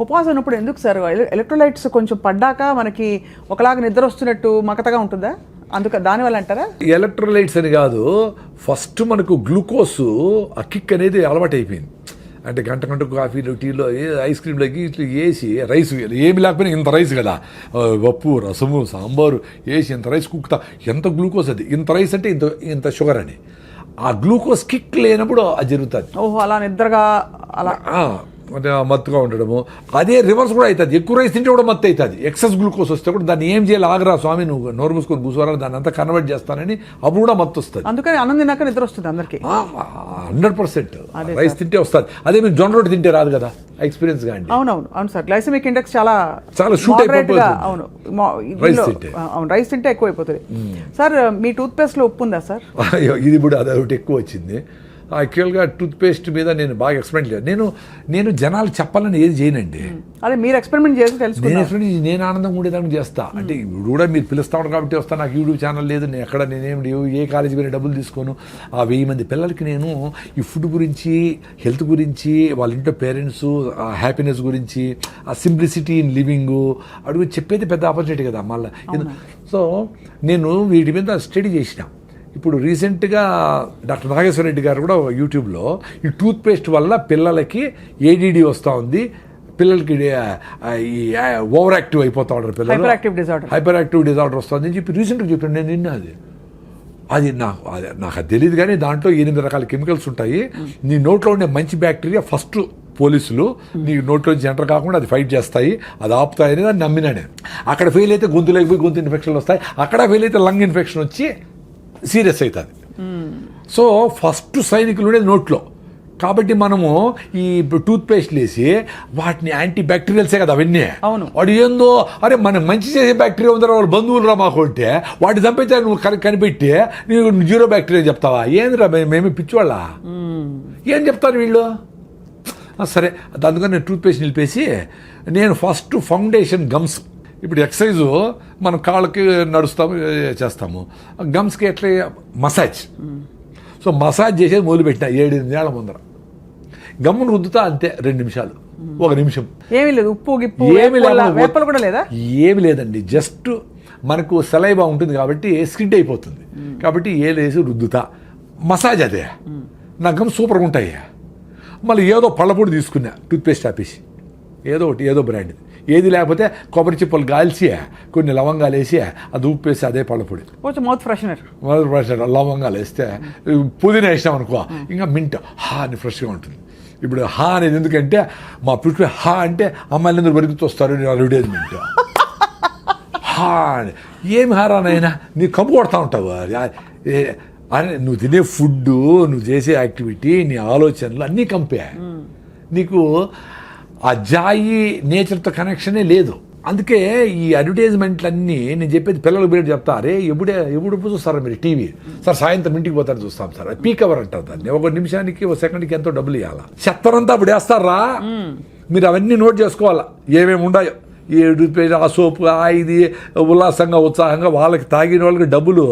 ఉపవాసం ఉన్నప్పుడు ఎందుకు సార్ ఎలక్ట్రోలైట్స్ కొంచెం పడ్డాక మనకి ఒకలాగా నిద్ర వస్తున్నట్టు మకతగా ఉంటుందా? దానివల్ల అంటారా? ఎలక్ట్రోలైట్స్ అని కాదు, ఫస్ట్ మనకు గ్లూకోజ్ ఆ కిక్ అనేది అలవాటు అయిపోయింది. అంటే గంటకు కాఫీలో టీలో ఐస్ క్రీమ్లోకి ఇట్లా వేసి రైస్ ఏమి లేకపోయినా ఇంత రైస్ కదా, పప్పు రసము సాంబారు వేసి ఇంత రైస్ కుక్తా, ఎంత గ్లూకోజ్ అది, ఇంత రైస్ అంటే ఇంత షుగర్ అని. ఆ గ్లూకోజ్ కిక్ లేనప్పుడు అది జరుగుతుంది. ఓహో, అలా నిద్రగా అలా మత్తుగా ఉండడము. అదే రివర్స్ కూడా అవుతుంది, ఎక్కువ రైస్ తింటే కూడా మత్తు అవుతుంది. ఎక్సెస్ గ్లూకోజ్ వస్తే కూడా దాన్ని ఏం చేయాలి, ఆగరా స్వామి నువ్వు నోరు మూసుకొని కూర్చోరా, దాన్ని అంతా కన్వర్ట్ చేస్తానని అప్పుడు కూడా మత్తు వస్తుంది. అందుకని అన్నం తిన్నాక నిద్ర వస్తుంది అందరికి. 100% రైస్ తింటే వస్తుంది. అదే మీరు జొన్న రొట్టె తింటే రాదు కదా, ఎక్స్పీరియన్స్ గా అండి. అవును సార్, గ్లైసెమిక్ ఇండెక్స్ చాలా షూట్ అయిపోతుంది. అవును, రైస్ తింటే ఎక్కువ అయిపోతుంది. సార్ మీ టూత్ పేస్ట్ లో ఉప్పు ఉందా సార్? ఇది ఇప్పుడు అదొకటి ఎక్కువ వచ్చింది. యాక్చువల్గా టూత్ పేస్ట్ మీద నేను బాగా ఎక్స్పెరిమెంట్ లేదు. నేను జనాలు చెప్పాలని ఏది చేయనండి. అదే మీరు ఎక్స్పెరిమెంట్ చేసి తెలుసుకున్నారు. నేను ఆనందం ఉండేదానికి చేస్తా. అంటే ఇప్పుడు కూడా మీరు పిలుస్తా ఉంటారు కాబట్టి వస్తా. నాకు యూట్యూబ్ ఛానల్ లేదు, నేను ఎక్కడ నేనేం ఏ కాలేజీ పోయినా డబ్బులు తీసుకోను. ఆ 1000 మంది పిల్లలకి నేను ఈ ఫుడ్ గురించి, హెల్త్ గురించి, వాళ్ళ ఇంట్లో పేరెంట్స్ ఆ హ్యాపీనెస్ గురించి, ఆ సింప్లిసిటీ ఇన్ లివింగ్ అడుగు చెప్పేది పెద్ద ఆపర్చునిటీ కదా మళ్ళీ. సో నేను వీటి మీద స్టడీ చేసిన. ఇప్పుడు రీసెంట్గా డాక్టర్ నాగేశ్వర రెడ్డి గారు కూడా యూట్యూబ్లో ఈ టూత్ పేస్ట్ వల్ల పిల్లలకి ADD వస్తూ ఉంది, పిల్లలకి ఈ ఓవర్ యాక్టివ్ అయిపోతూ ఉంటారు పిల్లలు, హైపర్ యాక్టివ్ డిజార్డర్ వస్తుంది అని చెప్పి రీసెంట్గా చెప్పాను. నేను నిన్న అది నాకు అది తెలియదు, కానీ దాంట్లో 8 రకాల కెమికల్స్ ఉంటాయి. నీ నోట్లో ఉండే మంచి బ్యాక్టీరియా ఫస్ట్ పోలీసులు నీ నోట్లో ఎంటర్ కాకుండా అది ఫైట్ చేస్తాయి, అది ఆపుతాయని దాన్ని నమ్మినా నేను. అక్కడ ఫెయిల్ అయితే గొంతులోకి పోయి గొంతు ఇన్ఫెక్షన్లు వస్తాయి, అక్కడ ఫెయిల్ అయితే లంగ్ ఇన్ఫెక్షన్ వచ్చి సీరియస్ అవుతుంది. సో ఫస్ట్ సైనికులు నోట్లో. కాబట్టి మనము ఈ టూత్ పేస్ట్లు వేసి వాటిని యాంటీ బ్యాక్టీరియల్సే కదా అవన్నీ. వాడు ఏందో అరే మనకు మంచి చేసే బ్యాక్టీరియా ఉందా, వాళ్ళు బంధువులు రా మాకు ఉంటే వాటి చంపితే నువ్వు కనిపెట్టి నీకు 0 బ్యాక్టీరియా చెప్తావా? ఏందిరా మేమే పిచ్చివాళ్ళ, ఏం చెప్తారు వీళ్ళు? సరే, అందుకని నేను టూత్ పేస్ట్ నిలిపేసి నేను ఫస్ట్ ఫౌండేషన్ గమ్స్. ఇప్పుడు ఎక్సర్సైజు మనం కాళ్ళకి నడుస్తాము చేస్తాము, గమ్స్కి ఎట్లా మసాజ్. సో మసాజ్ చేసేది మొదలుపెట్టిన 7-8 ఏళ్ల ముందర. గమ్మును రుద్దుతా అంతే 2 నిమిషాలు, 1 నిమిషం. ఏమీ లేదు, ఉప్పు కూడా లేదా? ఏమి లేదండి, జస్ట్ మనకు సలైవా ఉంటుంది కాబట్టి స్కిడ్ అయిపోతుంది. కాబట్టి ఏలేసి రుద్దుతా, మసాజ్ అదే. నా గమ్ సూపర్గా ఉంటాయి. మళ్ళీ ఏదో పళ్ళపొడి తీసుకున్నా, టూత్పేస్ట్ ఆపేసి ఏదో బ్రాండ్, ఏది లేకపోతే కొబ్బరి చిప్పలు కాల్చి కొన్ని లవంగాలు వేసి అది ఉప్పేసి అదే పళ్ళపొడి, కొంచెం మౌత్ ఫ్రెషనర్, లవంగాలు వేస్తే పుదీనా వేసినాం అనుకో ఇంకా మింట్ అని ఫ్రెష్గా ఉంటుంది. ఇప్పుడు అనేది ఎందుకంటే మా పుట్టి అంటే అమ్మాయిలు అందరూ బరుగుతూ వస్తారు అడ్వర్టైజ్మెంట్. అని ఏమి హారానైనా నీకు కంపు కొడతా ఉంటావు. అని నువ్వు తినే ఫుడ్, నువ్వు చేసే యాక్టివిటీ, నీ ఆలోచనలు అన్నీ కంపే. నీకు ఆ జాయి నేచర్తో కనెక్షనే లేదు. అందుకే ఈ అడ్వర్టైజ్మెంట్లన్నీ నేను చెప్పేది పిల్లలకు బిడ్డ చెప్తారే, ఎప్పుడు చూస్తారా మీరు టీవీ? సార్ సాయంత్రం ఇంటికి పోతారు చూస్తాం సార్, పీక్ అవర్ అంటారు దాన్ని. 1 నిమిషానికి 1 సెకండ్కి ఎంతో డబ్బులు ఇవ్వాలా. చెత్తనంతా అప్పుడు వేస్తారా, మీరు అవన్నీ నోట్ చేసుకోవాలా ఏమేమి ఉన్నాయో. ఈ ఆ సోపు, ఇది ఉల్లాసంగా ఉత్సాహంగా వాళ్ళకి తాగిన వాళ్ళకి డబ్బులు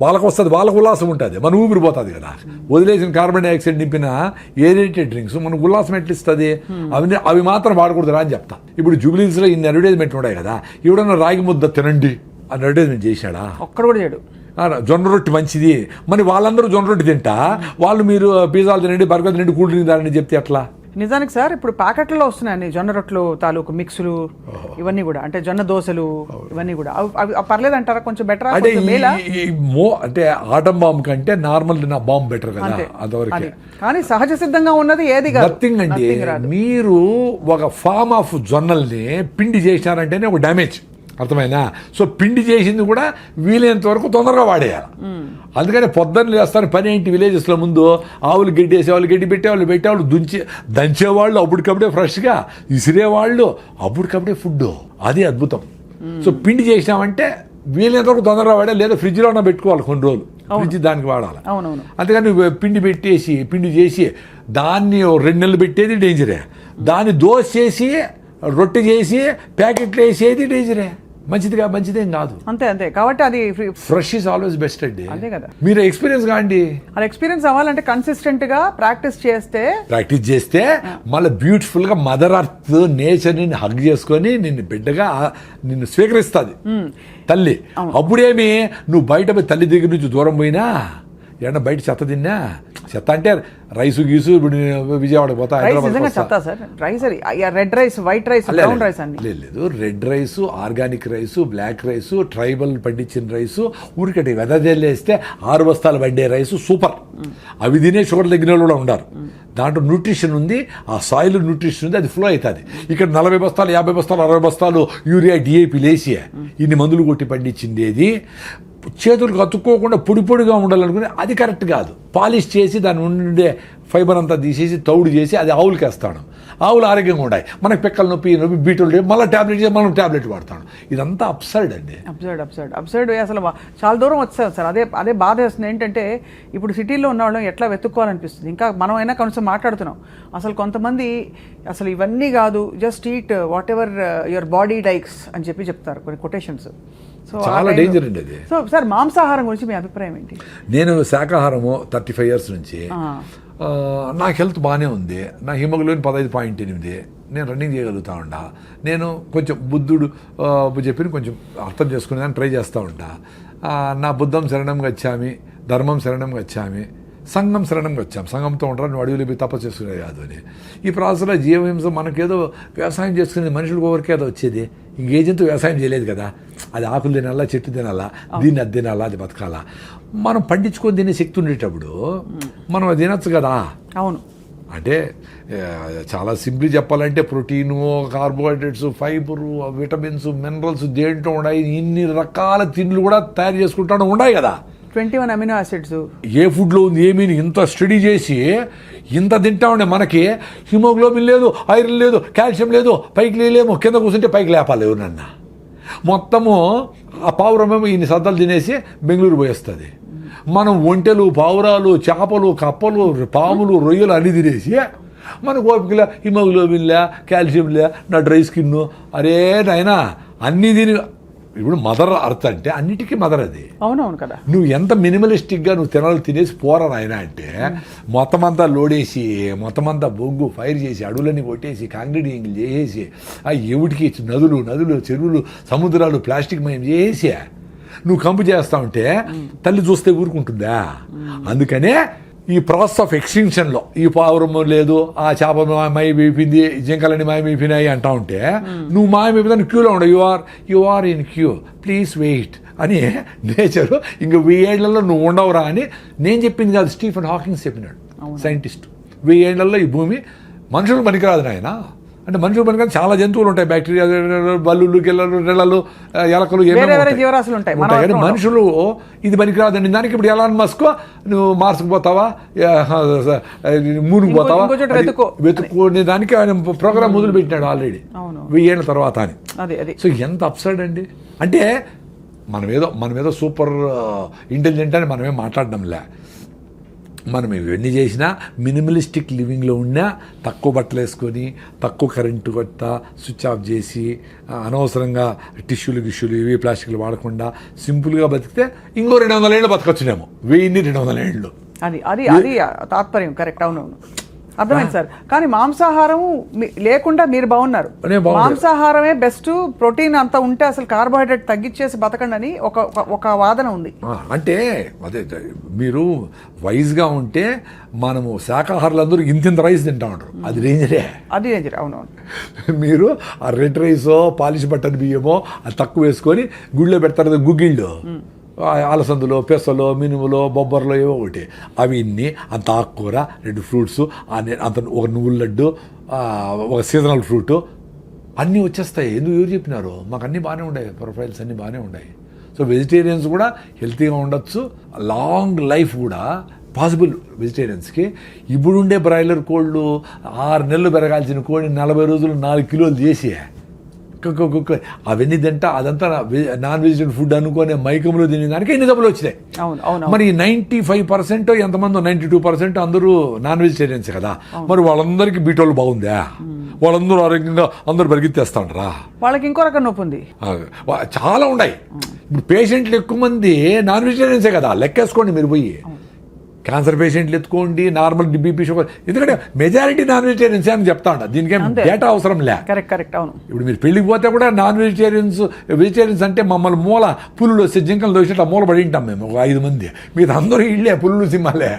వాళ్ళకు వస్తుంది, వాళ్ళకు ఉల్లాసం ఉంటుంది, మన ఊపిరి పోతుంది కదా. వదిలేసిన కార్బన్ డైఆక్సైడ్ నింపిన ఏరేటెడ్ డ్రింక్స్ మనకు ఉల్లాసం ఎట్లా ఇస్తుంది? అవి మాత్రం వాడకూడదురా అని చెప్తా. ఇప్పుడు జూబ్లీస్లో ఇన్ని అడ్వర్టైజ్మెంట్ ఉన్నాయి కదా, ఎవడన్నా రాగి ముద్ద తినండి అని అడ్వర్టైజ్మెంట్ చేశాడా? ఒక్కడు కూడా చేయడు. జొన్న రొట్టె మంచిది, మరి వాళ్ళందరూ జొన్న రొట్టె తింటా, వాళ్ళు మీరు పిజ్జాలు తినండి, బర్గర్ తినండి, కూల్ డ్రింక్ తాగండి చెప్తే ఎట్లా? నిజానికి సార్ ఇప్పుడు ప్యాకెట్లలో వస్తున్నాయండి జొన్న రొట్టెలు తాలూకు మిక్సులు, ఇవన్నీ కూడా, అంటే జొన్న దోశలు, ఇవన్నీ కూడా. అవి పర్లేదు అంటారా? కొంచెం బెటర్ అంటే ఆటం బాంబ్ కంటే నార్మల్ బాంబ్ బెటర్ కదా అంతవరకు. కానీ సహజ సిద్ధంగా ఉన్నది ఏది నథింగ్ అండి. మీరు ఒక ఫామ్ ఆఫ్ జొన్నల్ని పిండి చేసినారంటేనే ఒక డ్యామేజ్, అర్థమైనా? సో పిండి చేసింది కూడా వీలైనంత వరకు తొందరగా వాడేయాలి. అందుకని పొద్దున్న లేస్తాను పని ఏంటి, విలేజెస్లో ముందు ఆవులు గడ్డి వేసేవాళ్ళు, గడ్డి పెట్టేవాళ్ళు దంచేవాళ్ళు అప్పటికప్పుడే ఫ్రెష్గా, ఇసిరేవాళ్ళు అప్పటికప్పుడే ఫుడ్. అది అద్భుతం. సో పిండి చేసినామంటే వీలైనంత వరకు తొందరగా వాడాలి, లేదా ఫ్రిడ్జ్లో ఉన్న పెట్టుకోవాలి కొన్ని రోజులు, ఫ్రిడ్జ్ దానికి వాడాలి. అందుకని పిండి చేసి దాన్ని 2 నెలలు పెట్టేది డేంజరే. దాన్ని దోశ చేసి రొట్టె చేసి ప్యాకెట్లు వేసేది డేంజరే, మంచిదేం కాదు. అంతే. కాబట్టి అది ఫ్రెష్ ఈజ్ ఆల్వేస్ బెస్ట్ అండి. అంతే కదా. మీరు ఎక్స్పీరియన్స్ కాండి. అది ఎక్స్పీరియన్స్ అవ్వాలంటే కన్సిస్టెంట్ గా ప్రాక్టీస్ చేస్తే మళ్ళీ బ్యూటిఫుల్ గా మదర్ అర్త్ నేచర్ ని హగ్ చేసుకొని నిన్ను బిడ్డగా నిన్ను స్వీకరిస్తుంది తల్లి. అప్పుడేమి నువ్వు బయట పోయి తల్లి దగ్గర నుంచి దూరం పోయినా, ఏమన్నా బయట చెత్త తిన్నా, చెత్త అంటే రైసు గీసు, ఇప్పుడు విజయవాడ పోతా, red rice, white rice, brown rice అన్ని లేదు. Red rice, organic rice, black rice, tribal పండించిన రైసు, ఊరికటి వెదజల్లేస్తే 6 బస్తాలు పడ్డే రైసు సూపర్. అవి తినే షుగర్ తగ్గిన వాళ్ళు కూడా ఉన్నారు. దాంట్లో న్యూట్రిషన్ ఉంది, ఆ సాయిల్ న్యూట్రిషన్ ఉంది, అది ఫ్లో అవుతుంది. ఇక్కడ 40 బస్తాలు 50 బస్తాలు 60 బస్తాలు యూరియా డిఏపి లేసి ఇన్ని మందులు కొట్టి పండించిండేది చేతులకు అతుక్కోకుండా పొడి పొడిగా ఉండాలనుకుని అది కరెక్ట్ కాదు. పాలిష్ చేసి దాని ఉండే ఫైబర్ అంతా తీసేసి తౌడు చేసి అది ఆవులకి వేస్తాడు. ఆవులు ఆరోగ్యంగా ఉన్నాయి, మనకి పిక్కల నొప్పి బీటలు మళ్ళీ ట్యాబ్లెట్ చేసి మనం ట్యాబ్లెట్ వాడతాడు. ఇదంతా అప్సైడ్ అండి. అప్సైడ్ అసలు చాలా దూరం వచ్చాం సార్. అదే బాధ వేస్తుంది. ఏంటంటే ఇప్పుడు సిటీలో ఉన్న వాళ్ళం ఎట్లా వెతుక్కోవాలనిపిస్తుంది. ఇంకా మనం అయినా కొంచెం మాట్లాడుతున్నాం. అసలు కొంతమంది అసలు ఇవన్నీ కాదు, just eat what ever your body likes అని చెప్తారు కొన్ని కొటేషన్స్. చాలా డేంజర్ అండి అది. సో సార్ మాంసాహారం గురించి మీ అభిప్రాయం ఏంటి? నేను శాకాహారము 35 years నుంచి, నాకు హెల్త్ బాగానే ఉంది. నా హిమోగ్లోబిన్ 15.8, నేను రన్నింగ్ చేయగలుగుతా ఉంటా. నేను కొంచెం బుద్ధుడు చెప్పిన కొంచెం అర్థం చేసుకునేదాన్ని ట్రై చేస్తూ ఉంటా. నా బుద్ధం శరణం గచ్చామి, ధర్మం శరణం గచ్చామి, సంఘం శరణం వచ్చాం. సంఘంతో ఉంటారు, నువ్వు అడవిలో పోయి తపస్సు చేసుకునేది కాదు అని. ఈ ప్రాసెస్లో జీవహింస మనకేదో వ్యవసాయం చేసుకునేది మనుషులకు ఎవరికే అది వచ్చేది. ఇంకేజంతో వ్యవసాయం చేయలేదు కదా, అది ఆకులు తినాలా, చెట్టు తినాలా, దీన్ని అది తినాలా, అది బతకాలా. మనం పండించుకొని తినే శక్తి ఉండేటప్పుడు మనం అది తినచ్చు కదా. అవును. అంటే చాలా సింపుల్ చెప్పాలంటే protein, carbohydrates, fibre, vitamins, minerals దేంట్లో ఉన్నాయి, ఇన్ని రకాల తిండ్లు కూడా తయారు చేసుకుంటూ ఉన్నాయి కదా. 21 అమినో యాసిడ్స్ ఏ ఫుడ్లో ఉంది ఏమీ ఇంత స్టడీ చేసి ఇంత తింటా ఉండే మనకి హిమోగ్లోబిన్ లేదు, ఐరన్ లేదు, కాల్షియం లేదు, పైకి లేలేమో, కింద కూర్చుంటే పైకి లేపాలి ఎవరన్నా. మొత్తము ఆ పావురమేమో ఇన్ని సద్దలు తినేసి బెంగళూరు పోయేస్తుంది. మనం ఒంటెలు, పావురాలు, చేపలు, కప్పలు, పాములు, రొయ్యలు అన్ని తినేసి మనకు ఓపికలే, హిమోగ్లోబిన్లే, కాల్షియంలే, నా డ్రై స్కిన్, అరే నాయనా అన్నీ తిని. ఇప్పుడు మదర్ అర్త్ అంటే అన్నిటికీ మదర్ అది. అవునవును కదా. నువ్వు ఎంత మినిమలిస్టిక్గా నువ్వు తినాలి తినేసి పోరా నాయన అంటే మొత్తం అంతా లోడేసి మొత్తం అంతా బొగ్గు ఫైర్ చేసి అడవులన్నీ కొట్టేసి కాంక్రీటింగ్లు చేసేసి ఆ ఎవడికి నదులు చెరువులు సముద్రాలు ప్లాస్టిక్ మయం చేసి నువ్వు కంపు చేస్తా ఉంటే తల్లి చూస్తే ఊరుకుంటుందా? అందుకనే ఈ ప్రాసెస్ ఆఫ్ ఎక్స్టింక్షన్లో ఈ పావురము లేదు, ఆ చేప మాయమైపోయింది, జింకలన్నీ మాయమైపోయినాయి అంటా ఉంటే నువ్వు మాయమైపోయినా క్యూలో ఉండవు. You are in queue, please wait అని నేచరు ఇంక 1000 ఏళ్లలో నువ్వు ఉండవురా అని నేను చెప్పింది కాదు, స్టీఫెన్ హాకింగ్స్ చెప్పినాడు, సైంటిస్ట్. 1000 ఏళ్లలో ఈ భూమి మనుషులు పనికిరాదు నాయన. అంటే మనుషులు పనికిరాదు, చాలా జంతువులు ఉంటాయి, బ్యాక్టీరియా, బల్లులు, గిల్లలు, రెళ్ళలు, ఎలకలు, జీవరాశులు ఉంటాయి. కానీ మనుషులు ఇది పనికిరాదండి. దానికి ఇప్పుడు ఎలాన్ మస్క్ నువ్వు మార్స్కి పోతావా, మూన్కి పోతావా, వెతుక్కునే దానికి ఆయన ప్రోగ్రామ్ మొదలు పెట్టినాడు ఆల్రెడీ 1000 ఏళ్ళ తర్వాత అని. సో ఎంత అప్సైడ్ అండి. అంటే మనమేదో సూపర్ ఇంటెలిజెంట్ అని మనమేం మాట్లాడడంలే. మనం ఇవన్నీ చేసినా మినిమలిస్టిక్ లివింగ్లో ఉన్నా తక్కువ బట్టలు వేసుకొని, తక్కువ కరెంటు కొత్త స్విచ్ ఆఫ్ చేసి, అనవసరంగా టిష్యూలు ఇవి ప్లాస్టిక్లు వాడకుండా సింపుల్గా బతికితే ఇంకో 200 ఏళ్ళు బతకొచ్చునేమో. 200 ఏళ్ళు. అది తాత్పర్యం. కరెక్ట్. అవునవును, అర్థమైంది సార్. కానీ మాంసాహారం లేకుండా మీరు బాగున్నారు. మాంసాహారమే బెస్ట్, ప్రోటీన్ అంతా ఉంటే అసలు కార్బోహైడ్రేట్ తగ్గించేసి బతకండి అని ఒక వాదన ఉంది. అంటే అదే మీరు వైజ్గా ఉంటే మనము శాకాహారులందరూ ఇంత రైస్ తింటా ఉంటారు, అది డేంజరే. అవునవును. మీరు ఆ రెడ్ రైసో పాలిష్ బట్టన్ బియ్యమో అది తక్కువ వేసుకొని గుళ్ళో పెడతారు గుగ్గిళ్ళు, అలసందులో, పెసలో, మినుములో, బొబ్బర్లో ఏవో ఒకటి, అవి ఇన్ని అంత ఆకుకూర, 2 ఫ్రూట్స్, అంత ఒక నువ్వుల లడ్డు, ఒక సీజనల్ ఫ్రూట్ అన్నీ వచ్చేస్తాయి. ఎందుకు ఎవరు చెప్పినారు? మాకు అన్నీ బాగానే ఉన్నాయి, ప్రొఫైల్స్ అన్నీ బాగానే ఉన్నాయి. సో వెజిటేరియన్స్ కూడా హెల్తీగా ఉండొచ్చు, లాంగ్ లైఫ్ కూడా పాసిబుల్ వెజిటేరియన్స్కి. ఇప్పుడుండే బ్రాయిలర్ కోళ్ళు 6 నెలలు పెరగాల్సిన కోడి 40 రోజులు 4 కిలోలు చేసి అవన్నీ తింటా అదంతా నాన్ వెజిటేరియన్ ఫుడ్ అనుకునే మైకంలో తినేదానికి ఎన్ని డబ్బులు వచ్చినాయి. మరి 95% ఎంతమంది 92% అందరూ నాన్ వెజిటేరియన్స్ కదా. మరి వాళ్ళందరికీ బీటోళ్ళు బాగుందా? వాళ్ళందరూ ఆరోగ్యంగా అందరూ పరిగెత్తేస్తా ఉంటారా? వాళ్ళకి ఇంకో రకం నొప్పి ఉంది, చాలా ఉన్నాయి. ఇప్పుడు పేషెంట్లు ఎక్కువ మంది నాన్ వెజిటేరియన్సే కదా, లెక్కేసుకోండి మీరు పోయి. క్యాన్సర్ పేషెంట్లు ఎత్తుకోండి, నార్మల్ బీపీ, షుగర్, ఎందుకంటే మెజారిటీ నాన్ వెజిటేరియన్స్ అని చెప్తా ఉంటా. దీనికేం డేటా అవసరం లే. కరెక్ట్. అవును. ఇప్పుడు మీరు పెళ్ళికి పోతే కూడా నాన్ వెజిటేరియన్స్ అంటే మమ్మల్ని మూల పులులు వస్తే జింకలు దోసినట్టు మూల పడి ఉంటాం మేము, ఒక 5 మంది. మీరు అందరూ ఇళ్ళే పులులు సింహాలే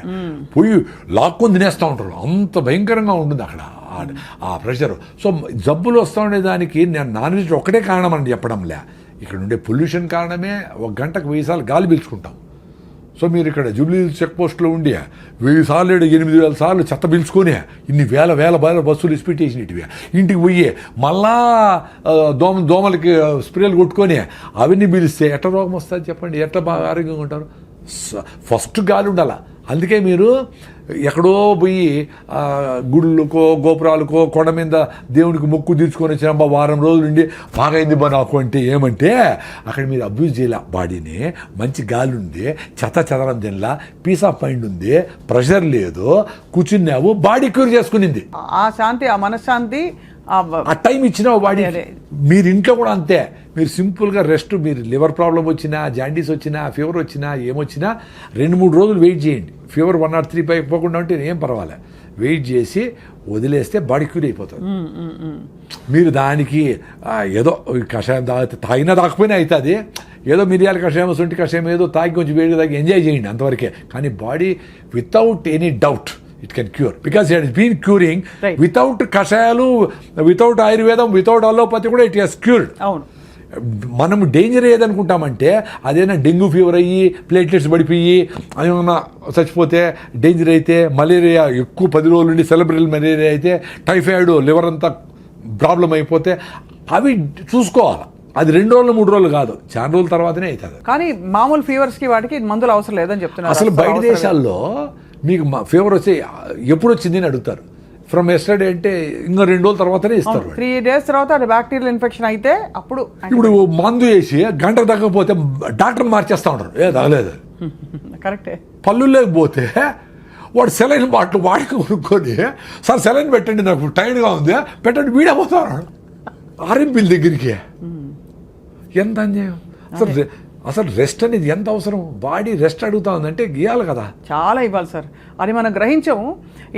పోయి లాక్కొని తినేస్తూ ఉంటారు. అంత భయంకరంగా ఉంటుంది అక్కడ ఆ ప్రెషర్. సో జబ్బులు వస్తూ ఉండేదానికి నేను నాన్ వెజ్ ఒక్కటే కారణం అని చెప్పడంలే. ఇక్కడ ఉండే పొల్యూషన్ కారణమే 1 గంటకు 1000 సార్లు గాలి పీల్చుకుంటాం. సో మీరు ఇక్కడ జూబ్లీ చెక్ పోస్ట్లో ఉండి 1000 సార్లు 8000 సార్లు చెత్త పిలుచుకొని ఇన్ని వేల బస్సులు ఇసిపెట్టేసినవి ఇంటికి పోయి మళ్ళా దోమలకి స్ప్రేలు కొట్టుకొని అవన్నీ పిలిస్తే ఎట్ట రోగం వస్తుంది చెప్పండి, ఎట్ట బాగా ఆరోగ్యంగా ఉంటారు? ఫస్ట్ గాలి ఉండాల. అందుకే మీరు ఎక్కడో పోయి గుళ్ళకో గోపురాలకో కొండ మీద దేవునికి మొక్కు తీర్చుకొని వచ్చిన వారం రోజులు ఉండి బాగైంది బా నాకు అంటే ఏమంటే అక్కడ మీరు అబ్యూజ్ చేయాల బాడీని. మంచి గాలి ఉంది, చెదరం తినలా, పీస్ ఆఫ్ మైండ్ ఉంది, ప్రెషర్ లేదు, కూర్చున్నావు, బాడీ క్యూర్ చేసుకునింది. ఆ శాంతి, ఆ మనశ్శాంతి, ఆ టైం ఇచ్చినావు బాడీ. మీరు ఇంట్లో కూడా అంతే. మీరు సింపుల్గా రెస్ట్, మీరు లివర్ ప్రాబ్లం వచ్చినా, జాండీస్ వచ్చినా, ఫీవర్ వచ్చినా, ఏమొచ్చినా 2-3 రోజులు వెయిట్ చేయండి. ఫీవర్ 103 పై పోకుండా ఉంటే ఏం పర్వాలే, వెయిట్ చేసి వదిలేస్తే బాడీ క్యూర్ అయిపోతుంది. మీరు దానికి ఏదో కషాయం తాగినా తాకపోయినా అవుతుంది, ఏదో మిరియాల కషాయం, సొంటి కషాయం ఏదో తాగి కొంచెం వేడి తాగి ఎంజాయ్ చేయండి అంతవరకే. కానీ body without any doubt it can cure, because it has been curing. Without కషాయాలు, వితౌట్ ఆయుర్వేదం, వితౌట్ అలోపతి కూడా ఇట్ హెస్ క్యూర్డ్. అవును. మనం డేంజర్ ఏదనుకుంటామంటే అదేనా డెంగ్యూ ఫీవర్ అయ్యి ప్లేట్లెట్స్ పడిపోయి ఏమన్నా చచ్చిపోతే డేంజర్ అయితే, మలేరియా ఎక్కువ 10 రోజుల నుండి సెలబ్రల్ మలేరియా అయితే, టైఫాయిడ్, లివర్ అంతా ప్రాబ్లం అయిపోతే అవి చూసుకోవాలి. అది 2 రోజులు 3 రోజులు కాదు, చాలా రోజుల తర్వాతనే అవుతుంది. కానీ మామూలు ఫీవర్స్కి వాటికి మందులు అవసరం లేదని చెప్తున్నారు. అసలు బయట దేశాల్లో మీకు ఫీవర్ వచ్చి ఎప్పుడు వచ్చింది అని అడుగుతారు. ఫ్రమ్ ఎస్టర్డే అంటే ఇంకా 2 రోజుల తర్వాతనే ఇస్తారు. 3 days తర్వాత అది బ్యాక్టీరియల్ ఇన్ఫెక్షన్ అయితే అప్పుడు. ఇప్పుడు మందు వేసి గంటకు తగ్గకపోతే డాక్టర్ మార్చేస్తూ ఉంటారు, ఏ తగలేదు. కరెక్టే. పళ్ళు లేకపోతే వాడు సెలైన్ బాటిల్ వాడికి కొనుక్కొని, సార్ సెలైన్ పెట్టండి నాకు టైర్డ్గా ఉంది పెట్టండి, వీడైపోతాడు ఆర్ఎంపీల దగ్గరికి. ఎంత అన్యాయం అసలు రెస్ట్ అనేది ఎంత అవసరం? బాడీ రెస్ట్ అడుగుతా ఉందంటే గీయాలి కదా, చాలా ఇవ్వాలి సార్. అది మనం గ్రహించము.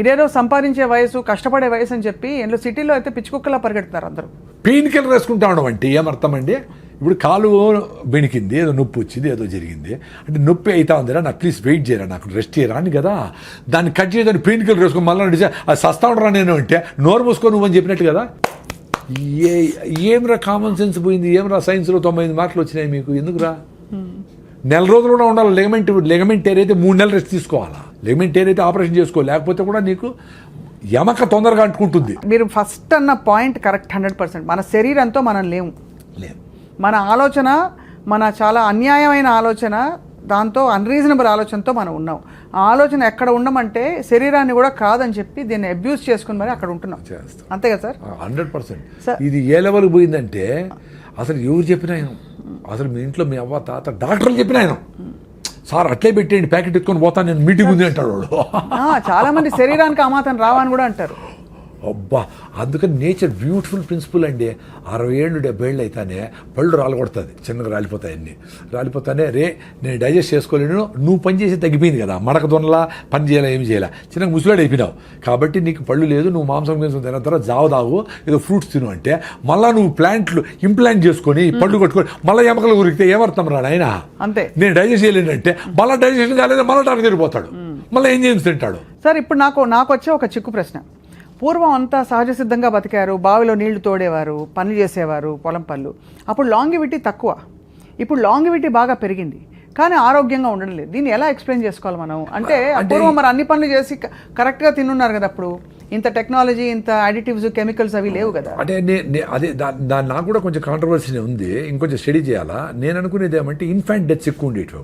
ఇదేదో సంపాదించే వయసు, కష్టపడే వయసు అని చెప్పి ఇంట్లో సిటీలో అయితే పిచ్చుకుక్కలా పరిగెడుతున్నారు అందరూ. పెయిన్ కిల్లర్ వేసుకుంటా ఉండడం అంటే ఏమర్థం అండి? ఇప్పుడు కాలు బెణికింది, ఏదో నొప్పి వచ్చింది, ఏదో జరిగింది అంటే నొప్పి అవుతా ఉందిరా, నాకు ప్లీజ్ వెయిట్ చేయరా, నాకు రెస్ట్ చేయరా అని కదా. దాన్ని కట్ చేయదని పెయిన్ కిల్లర్ వేసుకొని మళ్ళీ నడిచా అది సస్తా ఉండరా నేను అంటే నోరు మూసుకో నువ్వు అని చెప్పినట్టు కదా. ఏమ్రా కామన్ సెన్స్ పోయింది, ఏమ్రా సైన్స్లో 98 మార్కులు వచ్చినాయి మీకు, ఎందుకురా? నెల రోజులు కూడా ఉండాలి. లెగమెంట్ టేర్ అయితే 3 నెలలు రెస్ట్ తీసుకోవాలా. లెగమెంట్ టేర్ అయితే ఆపరేషన్ చేసుకో, లేకపోతే కూడా నీకు యమక తొందరగా అంటుకుంటుంది. మీరు ఫస్ట్ అన్న పాయింట్ కరెక్ట్ 100%. మన శరీరంతో మనం లేము. మన ఆలోచన, మన చాలా అన్యాయమైన ఆలోచన, దాంతో అన్రీజనబుల్ ఆలోచనతో మనం ఉన్నాం. ఆ ఆలోచన ఎక్కడ ఉండమంటే శరీరాన్ని కూడా కాదని చెప్పి దీన్ని అబ్యూస్ చేసుకుని మరి అక్కడ ఉంటున్నాం. అంతే కదా సార్? 100%. ఇది ఏ లెవెల్కి పోయిందంటే అసలు ఎవరు చెప్పినా అసలు మీ ఇంట్లో మీ అవ్వ తాత డాక్టర్లు చెప్పిన ఆయన, సార్ అట్లే పెట్టేయండి ప్యాకెట్ ఎత్తుకొని పోతాను నేను, మీటింగ్ ఉంది అంటాడు వాడు. చాలా మంది శరీరానికి అమాతం రావని కూడా అంటారు. అబ్బా, అందుకని నేచర్ బ్యూటిఫుల్ ప్రిన్సిపల్ అండి. 60 ఏళ్ళు 70 ఏళ్ళు అయితేనే పళ్ళు రాలగొడుతుంది, చిన్నగా రాలిపోతాయి, అన్నీ రాలిపోతానే. రే నేను డైజెస్ట్ చేసుకోలేను, నువ్వు పని చేసి తగ్గిపోయింది కదా, మడక దొనలా పని చేయాలా, ఏమి చేయాలా, చిన్నగా ముసలాడు అయిపోయినావు కాబట్టి నీకు పళ్ళు లేదు, నువ్వు మాంసం తిన్న తర్వాత జావ తాగు, ఏదో ఫ్రూట్స్ తిను అంటే మళ్ళీ నువ్వు ప్లాంట్లు ఇంప్లాంట్ చేసుకొని పళ్ళు కొట్టుకొని మళ్ళీ ఎమకలు ఉరికితే ఏమర్థం రా ఆయన? అంతే. నేను డైజెస్ట్ చేయలేనంటే మళ్ళీ డైజెషన్ కాలేదు, మళ్ళీ టానికి తిరిగిపోతాడు, మళ్ళీ ఏం చేసి తింటాడు. సార్ ఇప్పుడు నాకు వచ్చే ఒక చిక్కు ప్రశ్న. పూర్వం అంతా సహజ సిద్ధంగా బతికారు, బావిలో నీళ్లు తోడేవారు, పనులు చేసేవారు, పొలం పనులు. అప్పుడు లాంగివిటీ తక్కువ, ఇప్పుడు లాంగివిటీ బాగా పెరిగింది, కానీ ఆరోగ్యంగా ఉండడం లేదు. దీన్ని ఎలా ఎక్స్ప్లెయిన్ చేసుకోవాలి మనం? అంటే పూర్వం మరి అన్ని పనులు చేసి కరెక్ట్గా తిన్నున్నారు కదా, అప్పుడు ఇంత టెక్నాలజీ, ఇంత అడిటివ్స్, కెమికల్స్ అవి లేవు కదా. అంటే అదే దాని నాకు కూడా కొంచెం కాంట్రవర్సీ ఉంది, ఇంకొంచెం స్టడీ చేయాలా. నేను అనుకునేది ఏమంటే ఇన్ఫాంట్ డెత్స్ ఎక్కువ ఉండేవి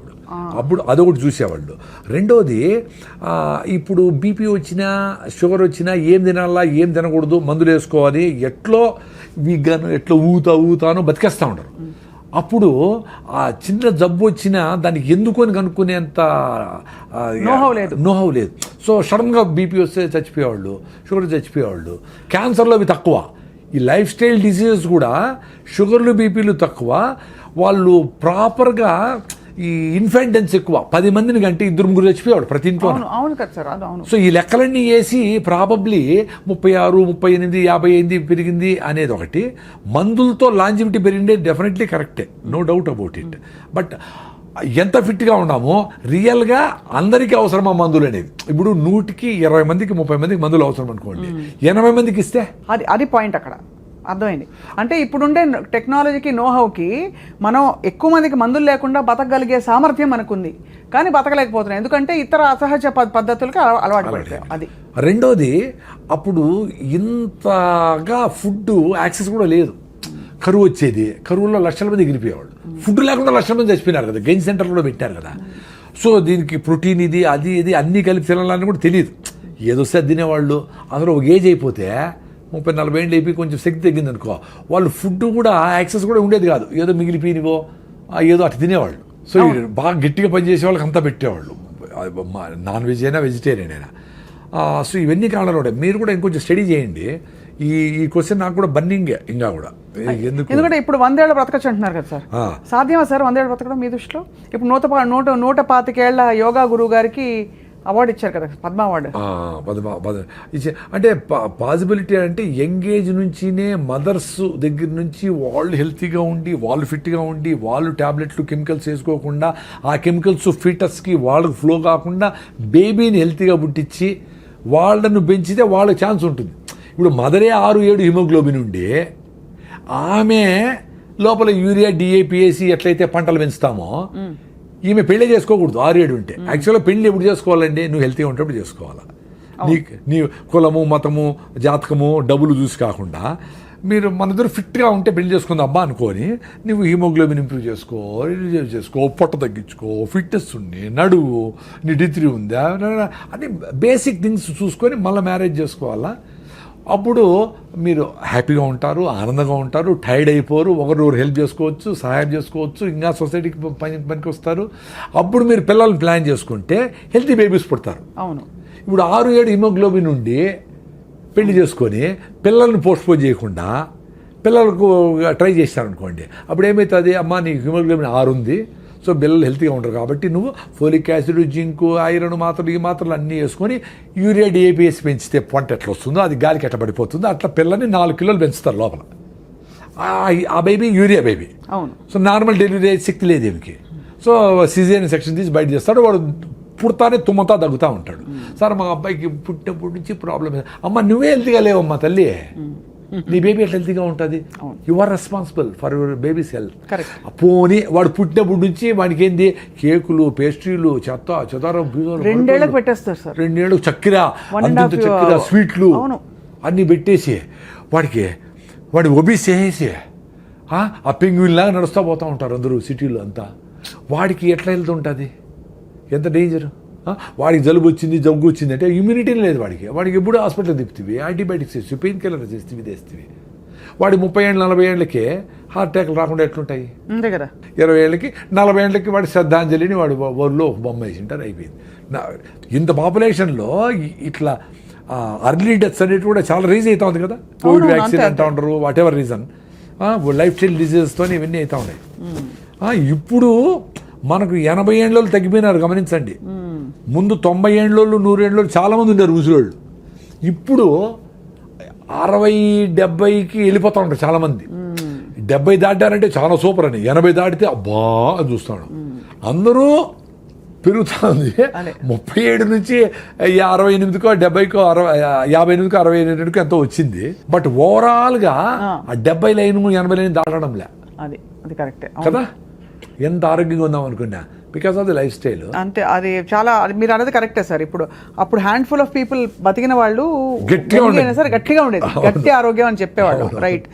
అప్పుడు అదొకటి చూసేవాళ్ళు. రెండోది ఇప్పుడు బీపీ వచ్చినా షుగర్ వచ్చినా ఏం తినాలా ఏం తినకూడదు, మందులు వేసుకోవాలి, ఎట్లో వీగాను ఎట్లా ఊతాను బతికేస్తూ ఉంటారు. అప్పుడు ఆ చిన్న జబ్బు వచ్చినా దానికి ఎందుకొని కనుక్కునేంత నోహవ్ లేదు. సో సడన్గా బీపీ వస్తే చచ్చిపోయేవాళ్ళు, షుగర్ చచ్చిపోయేవాళ్ళు. క్యాన్సర్లో అవి తక్కువ. ఈ లైఫ్ స్టైల్ డిసీజెస్ కూడా షుగర్లు బీపీలు తక్కువ. వాళ్ళు ప్రాపర్గా ఈ ఇన్ఫెంటెన్స్ ఎక్కువ. 10 మందిని కంటే 2-3 చచ్చిపోయాడు ప్రతి ఇంట్లో. అవును కదా సార్, అవును. సో ఈ లెక్కలన్నీ వేసి ప్రాబబ్లీ 36, 38, 50 పెరిగింది అనేది ఒకటి. మందులతో లాంజివిటీ పెరిగిందే డెఫినెట్లీ కరెక్టే, no doubt about it. But ఎంత ఫిట్గా ఉన్నామో రియల్గా అందరికీ అవసరమా మందులు అనేది? ఇప్పుడు 100కి 20 మందికి 30 మందికి మందులు అవసరం అనుకోండి, 80 మందికి ఇస్తే అది పాయింట్ అక్కడ. అర్థమైంది. అంటే ఇప్పుడుండే టెక్నాలజీకి నోహౌకి మనం ఎక్కువ మందికి మందులు లేకుండా బతకగలిగే సామర్థ్యం మనకుంది, కానీ బతకలేకపోతున్నాం ఎందుకంటే ఇతర అసహజ పద్ధతులకి అలవాటు పడతాం. అది రెండోది, అప్పుడు ఇంతగా ఫుడ్ యాక్సెస్ కూడా లేదు. కరువు వచ్చేది, కరువులో లక్షల మంది ఎగిరిపోయేవాళ్ళు. ఫుడ్ లేకుండా లక్షల మంది చచ్చిపోయినారు కదా, గెయిన్ సెంటర్లో కూడా పెట్టారు కదా. సో దీనికి ప్రోటీన్ ఇది అది ఇది అన్నీ కలిపి తినాలని కూడా తెలియదు. ఏదొస్తే అది తినేవాళ్ళు. అందులో ఒక ఏజ్ అయిపోతే 30-40 ఏళ్ళు అయిపోయి కొంచెం శక్తి తగ్గింది అనుకో, వాళ్ళు ఫుడ్ కూడా యాక్సెస్ కూడా ఉండేది కాదు. ఏదో మిగిలిపోయినవో ఏదో అటు తినేవాళ్ళు. సో బాగా గట్టిగా పనిచేసే వాళ్ళకి అంతా పెట్టేవాళ్ళు, నాన్ వెజ్ అయినా వెజిటేరియన్ అయినా. సో ఇవన్నీ కారణాలు ఉంటాయి. మీరు కూడా ఇంకొంచెం స్టడీ చేయండి. ఈ క్వశ్చన్ నాకు కూడా బర్నింగే ఇంకా కూడా. ఎందుకంటే ఇప్పుడు 100 ఏళ్ళు బ్రతకచ్చు అంటున్నారు కదా సార్, సాధ్యమా సార్ 100 ఏళ్ళు బ్రతకడం మీ దృష్టిలో? ఇప్పుడు 125 ఏళ్ల యోగా గురువు గారికి అవార్డు ఇచ్చారు కదా, పద్మ అవార్డు. అంటే పాసిబిలిటీ అంటే యంగ్ ఏజ్ నుంచినే మదర్స్ దగ్గర నుంచి వాళ్ళు హెల్తీగా ఉండి, వాళ్ళు ఫిట్గా ఉండి, వాళ్ళు ట్యాబ్లెట్లు కెమికల్స్ వేసుకోకుండా, ఆ కెమికల్స్ ఫీటస్కి వాళ్ళకి ఫ్లో కాకుండా బేబీని హెల్తీగా పుట్టించి వాళ్ళను పెంచితే వాళ్ళకి ఛాన్స్ ఉంటుంది. ఇప్పుడు మదరే 6-7 హిమోగ్లోబిన్ ఉండి ఆమె లోపల యూరియా డిఏపిఏసి ఎట్లయితే పంటలు పెంచుతామో, ఈమె పెళ్లి చేసుకోకూడదు 6-7 ఉంటే. యాక్చువల్గా పెళ్లి ఎప్పుడు చేసుకోవాలండి? నువ్వు హెల్తీగా ఉంటప్పుడు చేసుకోవాలా. నీ కులము, మతము, జాతకము, డబ్బులు చూసి కాకుండా మీరు మన ఇద్దరు ఫిట్గా ఉంటే పెళ్లి చేసుకుందాం అబ్బా అనుకొని, నువ్వు హిమోగ్లోబిన్ ఇంప్రూవ్ చేసుకో, పొట్ట తగ్గించుకో, ఫిట్నెస్ ఉండి, నడువు, నీ డిగ్రీ ఉందా అని బేసిక్ థింగ్స్ చూసుకొని మళ్ళీ మ్యారేజ్ చేసుకోవాలా. అప్పుడు మీరు హ్యాపీగా ఉంటారు, ఆనందంగా ఉంటారు, టైర్డ్ అయిపోరు, ఒకరు హెల్ప్ చేసుకోవచ్చు, సహాయం చేసుకోవచ్చు, ఇంకా సొసైటీకి పనికి వస్తారు. అప్పుడు మీరు పిల్లల్ని ప్లాన్ చేసుకుంటే హెల్తీ బేబీస్ పుడతారు. అవును. ఇప్పుడు 6-7 హిమోగ్లోబిన్ ఉండి పెళ్లి చేసుకొని పిల్లల్ని పోస్ట్పోన్ చేయకుండా పిల్లలకు ట్రై చేస్తారనుకోండి, అప్పుడు ఏమవుతుంది? అమ్మ నీకు హిమోగ్లోబిన్ 6 ఉంది, సో పిల్లలు హెల్తీగా ఉంటారు కాబట్టి నువ్వు ఫోలిక్ యాసిడ్, జింకు, ఐరన్ మాత్రలు, ఈ మాత్రలు అన్నీ వేసుకొని యూరియా డిఏపిఎస్ పెంచితే పంట ఎట్లా వస్తుందో అది గాలికి ఎట్లా పడిపోతుందో అట్లా పిల్లల్ని 4 కిలోలు పెంచుతారు లోపల. ఆ బేబీ యూరియా బేబీ. అవును. సో నార్మల్ డెలివరీ అయ్యే శక్తి లేదు ఏమికి. సో సిజేరియన్ సెక్షన్ తీసి బయట చేస్తాడు. వాడు పుడతానే తుమ్మతా తగ్గుతూ ఉంటాడు. సార్ మా అబ్బాయికి పుట్టినప్పటి నుంచి ప్రాబ్లం. అమ్మ నువ్వే హెల్తీగా లేవమ్మా తల్లి, నీ బేబీ ఎట్లా హెల్తీగా ఉంటుంది? You are responsible for your baby's health. పోనీ వాడు పుట్టినప్పటి నుంచి వాడికి ఏంది కేకులు, పేస్ట్రీలు, చెదారం 2 ఏళ్ళకి పెట్టేస్తారు సార్. 2 ఏళ్ళు చక్కెర, అంతంత చక్కెర, స్వీట్లు అన్నీ పెట్టేసి వాడి ఒబీస్ చేసేసి ఆ పెంగ్విన్ లాగా నడుస్తూ పోతూ ఉంటారు అందరూ సిటీలో అంతా. వాడికి ఎట్లా వెళ్తుంటుంది? ఎంత డేంజర్. వాడికి జలుబు వచ్చింది, జగ్గు వచ్చింది అంటే ఇమ్యూనిటీ లేదు వాడికి ఎప్పుడు హాస్పిటల్ తిప్పుతుంది, యాంటీబయాటిక్స్ వేసి, పెయిన్ కిల్లర్ చేస్తుంది, తెస్తుంది. వాడి 30 ఏళ్ళు 40 ఏళ్ళకి హార్ట్ అటాక్లు రాకుండా ఎట్లుంటాయి? అంతే కదా. 20 ఏళ్ళకి 40 ఏళ్ళకి వాడి శ్రద్ధాంజలిని వాడు ఊళ్ళో బొమ్మ వేసింటారు, అయిపోయింది. ఇంత పాపులేషన్లో ఇట్లా అర్లీ డెత్స్ అనేవి కూడా చాలా రీజ్ అవుతా ఉంది కదా. కోవిడ్ వ్యాక్సిన్ అంటూ ఉంటారు, whatever reason, lifestyle డిజీజెస్తో ఇవన్నీ అవుతా ఉన్నాయి. ఇప్పుడు మనకు 80 ఏళ్ళు తగ్గిపోయినారు గమనించండి. ముందు 90 ఏళ్ళు 100 ఏళ్ళు చాలామంది ఉన్నారు ముసలోళ్ళు. ఇప్పుడు 60-70కి వెళ్ళిపోతా ఉంటారు చాలామంది. 70 దాటారంటే చాలా సూపర్ అని, 80 దాటితే అబ్బా అని చూస్తాడు. అందరూ పెరుగుతూ ఉంది. 37 నుంచి 68కో 70కో 58కో 68కో ఎంతో వచ్చింది. బట్ ఓవరాల్గా ఆ 70 లైన్ 80 లైన్ దాటడంలే. అది కరెక్టే కదా. ఎంత ఆరోగ్యంగా ఉందాం అనుకున్నా, because of the life style. అంతే, అది చాలా మీరు అనేది కరెక్టే సార్. అప్పుడు హ్యాండ్ఫుల్ ఆఫ్ పీపుల్ బతికిన వాళ్ళు గట్టిగా ఉండేది, గట్టి ఆరోగ్యం అని చెప్పేవాళ్ళు. రైట్.